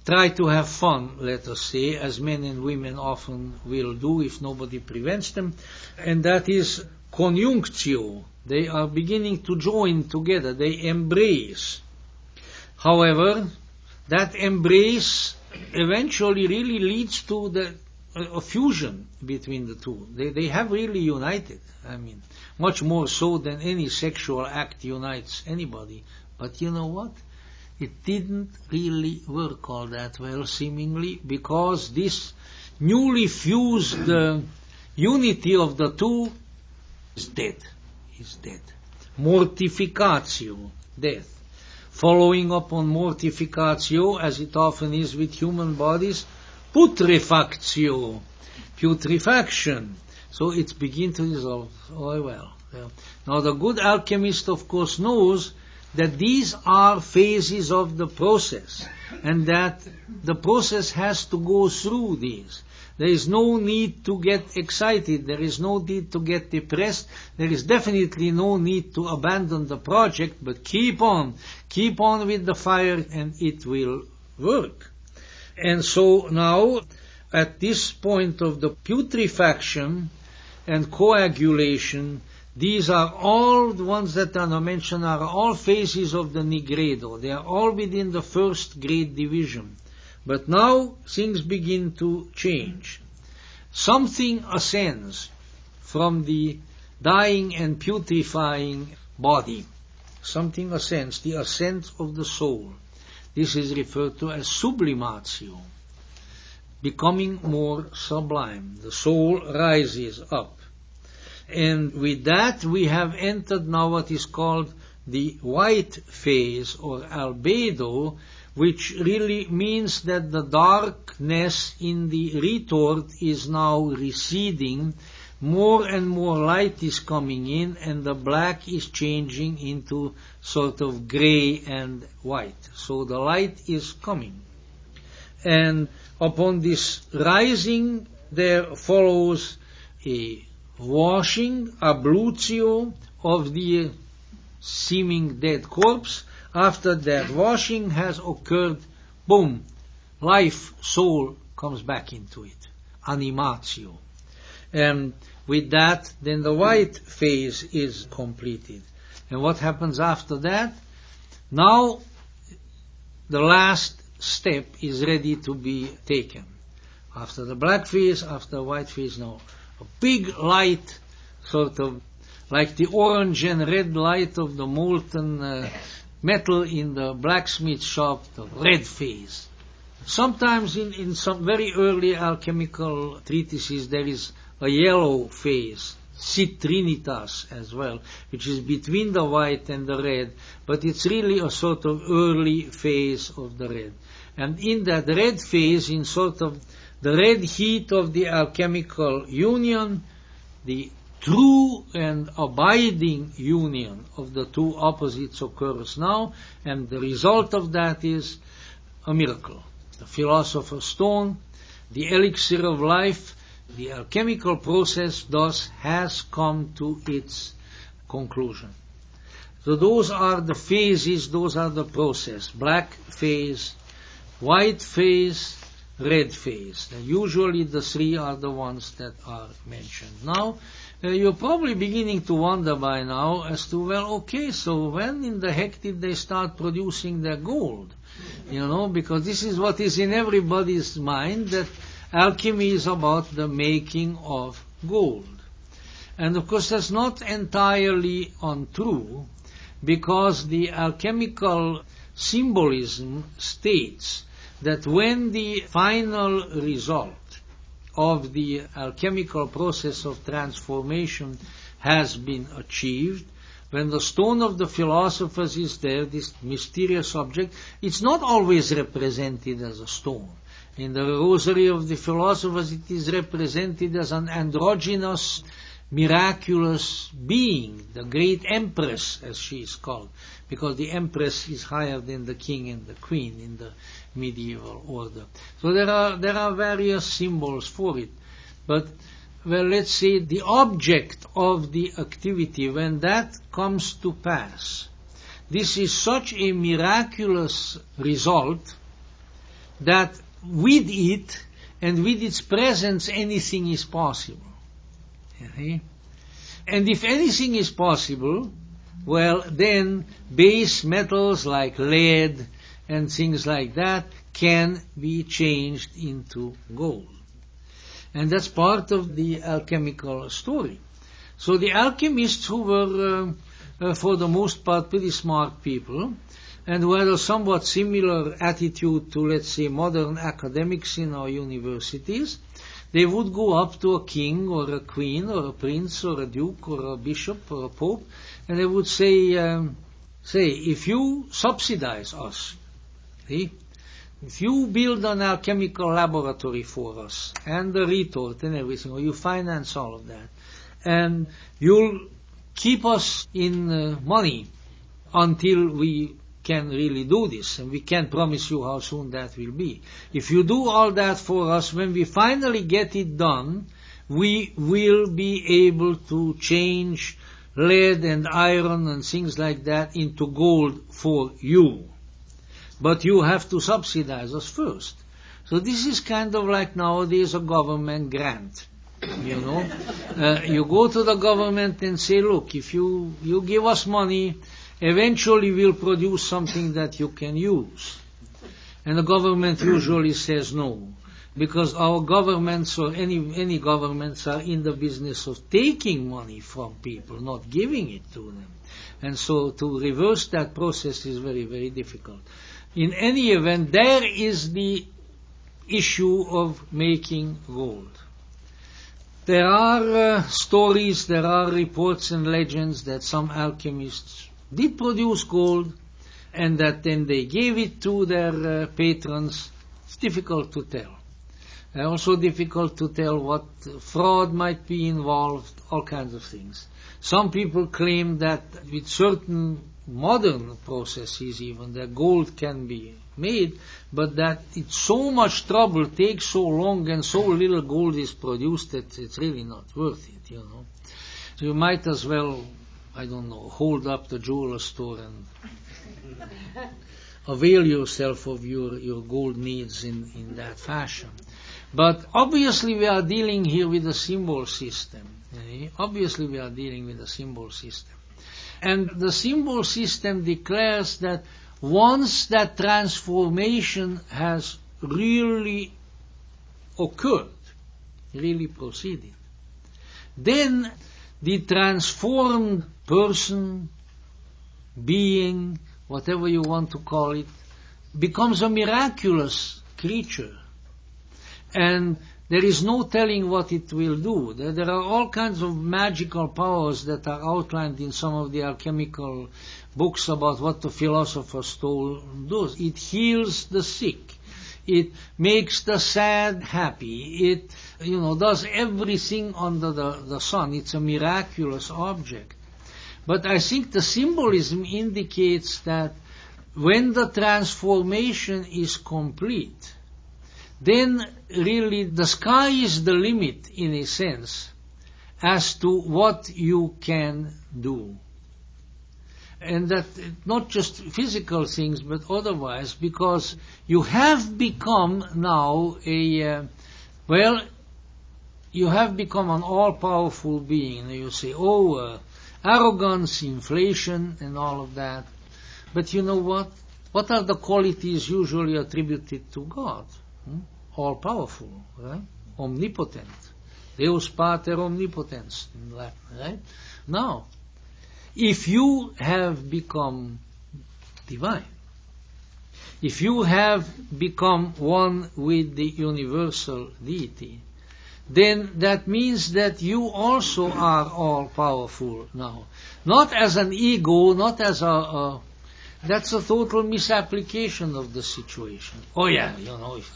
try to have fun, let us say, as men and women often will do if nobody prevents them, and that is conjunctio. They are beginning to join together, they embrace. However, that embrace eventually really leads to a fusion between the two. They have really united, much more so than any sexual act unites anybody. But you know what? It didn't really work all that well, seemingly, because this newly fused unity of the two is dead. Mortificatio, death. Following up on mortificatio, as it often is with human bodies, putrefactio, putrefaction. So it begins to dissolve. Oh well. Now the good alchemist, of course, knows that these are phases of the process, and that the process has to go through these. There is no need to get excited. There is no need to get depressed. There is definitely no need to abandon the project, but keep on with the fire, and it will work. And so now, at this point of the putrefaction and coagulation, these are all the ones that are now mentioned, are all phases of the nigredo. They are all within the first grade division. But now things begin to change. Something ascends from the dying and putrefying body. Something ascends, the ascent of the soul. This is referred to as sublimatio, becoming more sublime. The soul rises up. And with that we have entered now what is called the white phase, or albedo, which really means that the darkness in the retort is now receding, more and more light is coming in, and the black is changing into sort of gray and white. So the light is coming. And upon this rising, there follows a washing, ablutio, of the seeming dead corpse. After that washing has occurred, boom, life, soul comes back into it, animatio. And with that, then the white phase is completed. And what happens after that? Now, the last step is ready to be taken. After the black phase, after the white phase, now a big light, sort of like the orange and red light of the molten metal in the blacksmith shop, the red phase. Sometimes in some very early alchemical treatises there is a yellow phase, citrinitas as well, which is between the white and the red, but it's really a sort of early phase of the red. And in that red phase, in sort of the red heat of the alchemical union, the true and abiding union of the two opposites occurs now, and the result of that is a miracle. The philosopher's stone, the elixir of life, the alchemical process thus has come to its conclusion. So those are the phases, those are the process. Black phase, white phase, red phase. And usually the three are the ones that are mentioned. Now, you're probably beginning to wonder by now as to, well, okay, so when in the heck did they start producing their gold? Because this is what is in everybody's mind, that alchemy is about the making of gold. And of course that's not entirely untrue, because the alchemical symbolism states that when the final result of the alchemical process of transformation has been achieved, when the stone of the philosophers is there, this mysterious object, it's not always represented as a stone. In the rosary of the philosophers, it is represented as an androgynous, miraculous being, the great empress, as she is called, because the empress is higher than the king and the queen in the medieval order. So there are various symbols for it. But, well, let's say the object of the activity, when that comes to pass, this is such a miraculous result that with it and with its presence anything is possible. Okay? And if anything is possible, well, then base metals like lead and things like that can be changed into gold. And that's part of the alchemical story. So the alchemists, who were, for the most part, pretty smart people, and who had a somewhat similar attitude to, let's say, modern academics in our universities, they would go up to a king or a queen or a prince or a duke or a bishop or a pope, and they would say, if you subsidize us, see, if you build an alchemical laboratory for us, and the retort and everything, or you finance all of that, and you'll keep us in money until we can really do this, and we can't promise you how soon that will be. If you do all that for us, when we finally get it done, we will be able to change lead and iron and things like that into gold for you. But you have to subsidize us first. So this is kind of like nowadays a government grant. You know, you go to the government and say, look, if you give us money, eventually we'll produce something that you can use. And the government usually says no, because our governments or any governments are in the business of taking money from people, not giving it to them. And so to reverse that process is very, very difficult. In any event, there is the issue of making gold. There are stories, there are reports and legends that some alchemists did produce gold and that then they gave it to their patrons. It's difficult to tell. Also difficult to tell what fraud might be involved, all kinds of things. Some people claim that with certain modern processes even, that gold can be made, but that it's so much trouble, takes so long, and so little gold is produced that it's really not worth it, you know. So you might as well, I don't know, hold up the jeweler store and avail yourself of your gold needs in that fashion. But obviously we are dealing here with a symbol system. Obviously we are dealing with a symbol system. And the symbol system declares that once that transformation has really occurred, really proceeded, then the transformed person, being, whatever you want to call it, becomes a miraculous creature. And there is no telling what it will do. There are all kinds of magical powers that are outlined in some of the alchemical books about what the philosophers does. It heals the sick. It makes the sad happy. It, does everything under the sun. It's a miraculous object. But I think the symbolism indicates that when the transformation is complete, then really the sky is the limit, in a sense, as to what you can do. And that not just physical things, but otherwise, because you have become now you have become an all-powerful being. And you say, arrogance, inflation, and all of that. But you know what? What are the qualities usually attributed to God? All-powerful, right? Omnipotent. Deus Pater Omnipotens in Latin, right? Now, if you have become divine, if you have become one with the universal deity, then that means that you also are all-powerful now. Not as an ego, not as that's a total misapplication of the situation. Oh yeah, if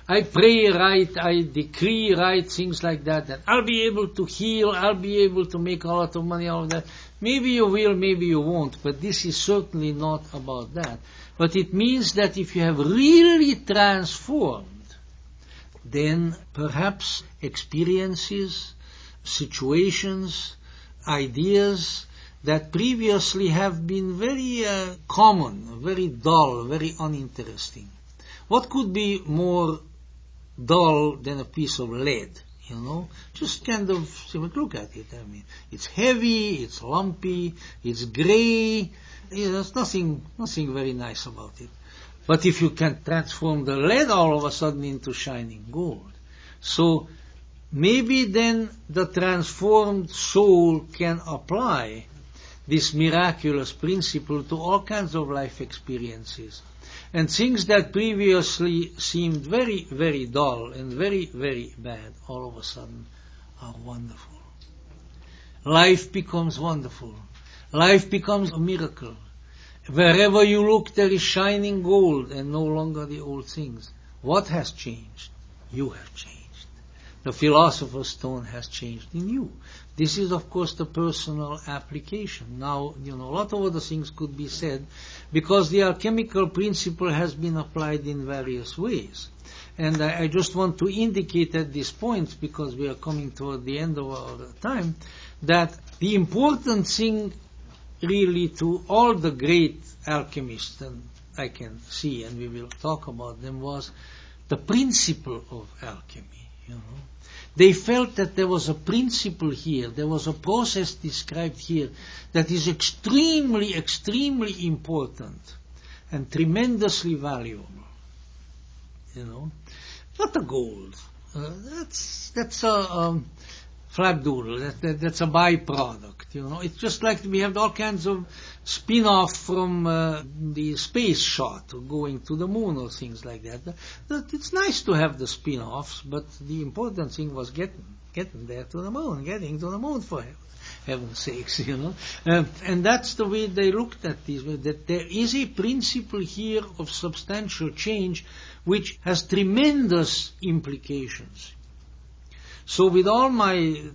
I pray right, I decree right, things like that, then I'll be able to heal, I'll be able to make a lot of money out of that. Maybe you will, maybe you won't, but this is certainly not about that. But it means that if you have really transformed, then perhaps experiences, situations, ideas that previously have been very common, very dull, very uninteresting. What could be more dull than a piece of lead? Just kind of look at it. I mean, it's heavy, it's lumpy, it's gray. There's nothing very nice about it. But if you can transform the lead all of a sudden into shining gold, so maybe then the transformed soul can apply this miraculous principle to all kinds of life experiences. And things that previously seemed very, very dull and very, very bad, all of a sudden are wonderful. Life becomes wonderful. Life becomes a miracle. Wherever you look, there is shining gold and no longer the old things. What has changed? You have changed. The philosopher's stone has changed in you. This is, of course, the personal application. Now, a lot of other things could be said because the alchemical principle has been applied in various ways. And I just want to indicate at this point, because we are coming toward the end of our time, that the important thing really to all the great alchemists, and I can see, and we will talk about them, was the principle of alchemy. They felt that there was a principle here, there was a process described here that is extremely, extremely important and tremendously valuable. Not the gold. That's a flapdoodle. That's a byproduct. It's just like we have all kinds of spin-off from the space shot, going to the moon or things like that. It's nice to have the spin-offs, but the important thing was getting there to the moon, getting to the moon for heaven's sakes, And that's the way they looked at this, that there is a principle here of substantial change which has tremendous implications. So with all my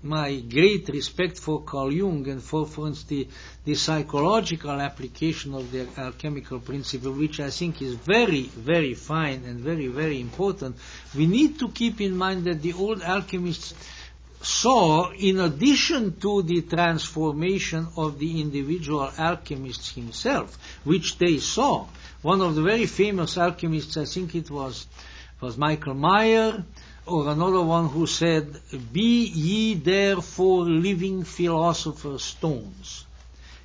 great respect for Carl Jung and for instance, the psychological application of the alchemical principle, which I think is very, very fine and very, very important, we need to keep in mind that the old alchemists saw, in addition to the transformation of the individual alchemist himself, which they saw. One of the very famous alchemists, I think it was Michael Meyer, or another one who said, "Be ye therefore living philosopher's stones,"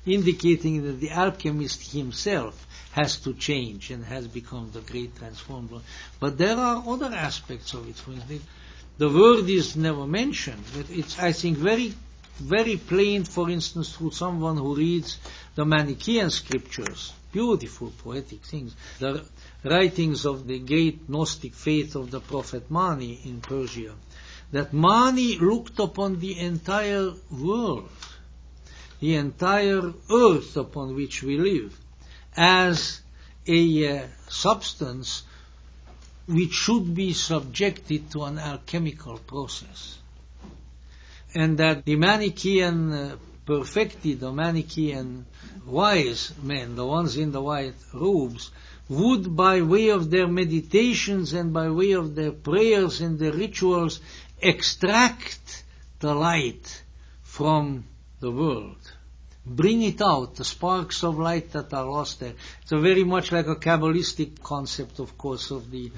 indicating that the alchemist himself has to change and has become the great transformer. But there are other aspects of it. For instance, the word is never mentioned, but it's, I think, very, very plain, for instance, to someone who reads the Manichaean scriptures, beautiful poetic things, the writings of the great Gnostic faith of the prophet Mani in Persia, that Mani looked upon the entire world, the entire earth upon which we live, as a substance which should be subjected to an alchemical process. And that the Manichaean perfecti, the Manichaean wise men, the ones in the white robes, would, by way of their meditations and by way of their prayers and their rituals, extract the light from the world. Bring it out, the sparks of light that are lost there. It's very much like a Kabbalistic concept, of course, of the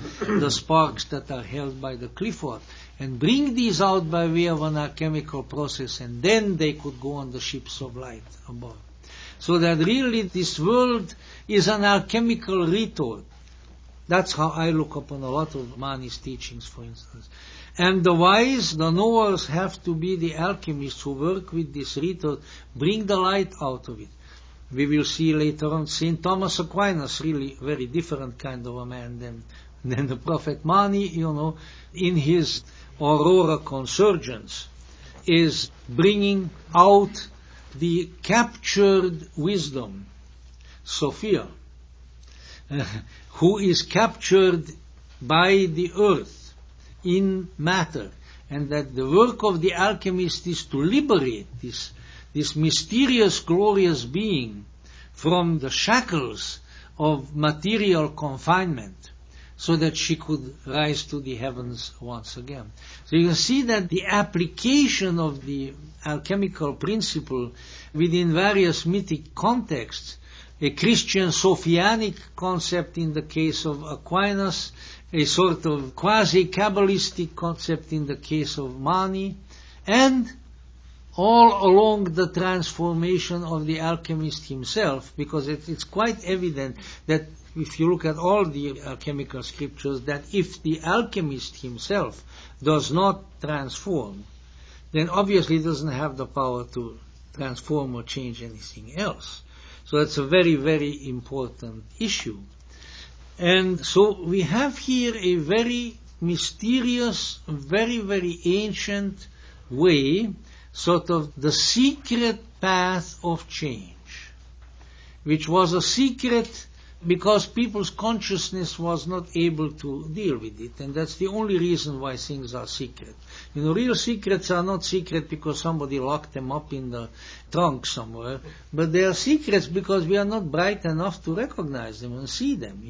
sparks that are held by the clifford. And bring these out by way of an alchemical process, and then they could go on the ships of light above. So that really this world is an alchemical retort. That's how I look upon a lot of Mani's teachings, for instance. And the wise, the knowers, have to be the alchemists who work with this retort, bring the light out of it. We will see later on St. Thomas Aquinas, really very different kind of a man then the prophet Mani, in his Aurora Consurgence, is bringing out the captured wisdom, Sophia, who is captured by the earth in matter, and that the work of the alchemist is to liberate this mysterious, glorious being from the shackles of material confinement, so that she could rise to the heavens once again. So you can see that the application of the alchemical principle within various mythic contexts, a Christian Sophianic concept in the case of Aquinas, a sort of quasi-Kabbalistic concept in the case of Mani, and all along the transformation of the alchemist himself, because it's quite evident that if you look at all the alchemical scriptures, that if the alchemist himself does not transform, then obviously he doesn't have the power to transform or change anything else. So that's a very, very important issue. And so we have here a very mysterious, very, very ancient way, sort of the secret path of change, which was a secret because people's consciousness was not able to deal with it, and that's the only reason why things are secret. Real secrets are not secret because somebody locked them up in the trunk somewhere, but they are secrets because we are not bright enough to recognize them and see them,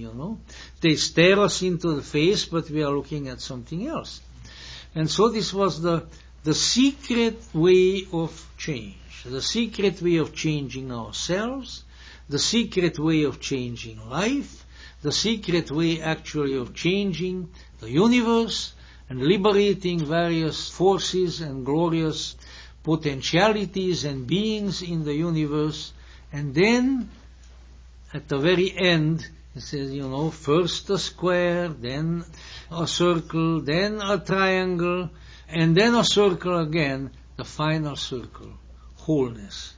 They stare us into the face, but we are looking at something else. And so this was the secret way of change, the secret way of changing ourselves, the secret way of changing life, the secret way actually of changing the universe and liberating various forces and glorious potentialities and beings in the universe. And then, at the very end, it says, first a square, then a circle, then a triangle, and then a circle again, the final circle, wholeness.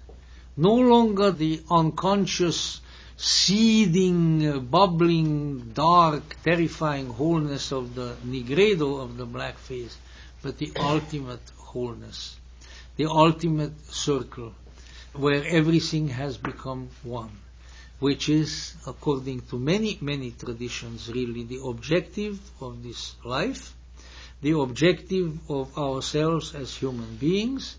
No longer the unconscious, seething, bubbling, dark, terrifying wholeness of the Nigredo, of the black face, but the ultimate wholeness, the ultimate circle, where everything has become one, which is, according to many, many traditions, really the objective of this life, the objective of ourselves as human beings,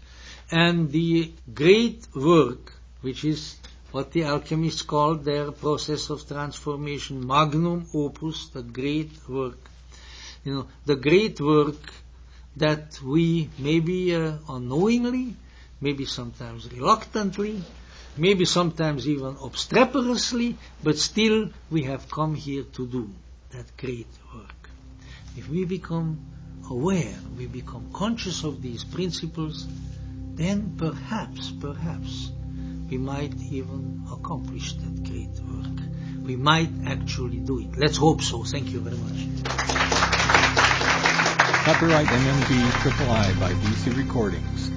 and the great work, which is what the alchemists called their process of transformation, magnum opus, the great work. The great work that we maybe unknowingly, maybe sometimes reluctantly, maybe sometimes even obstreperously, but still we have come here to do that great work. If we become aware, we become conscious of these principles, then perhaps, we might even accomplish that great work. We might actually do it. Let's hope so. Thank you very much. Copyright MMB-III by BC Recordings.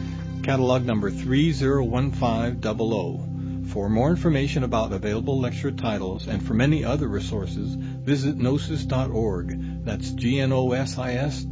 Catalog number 301500. For more information about available lecture titles and for many other resources, visit gnosis.org. That's gnosis.org.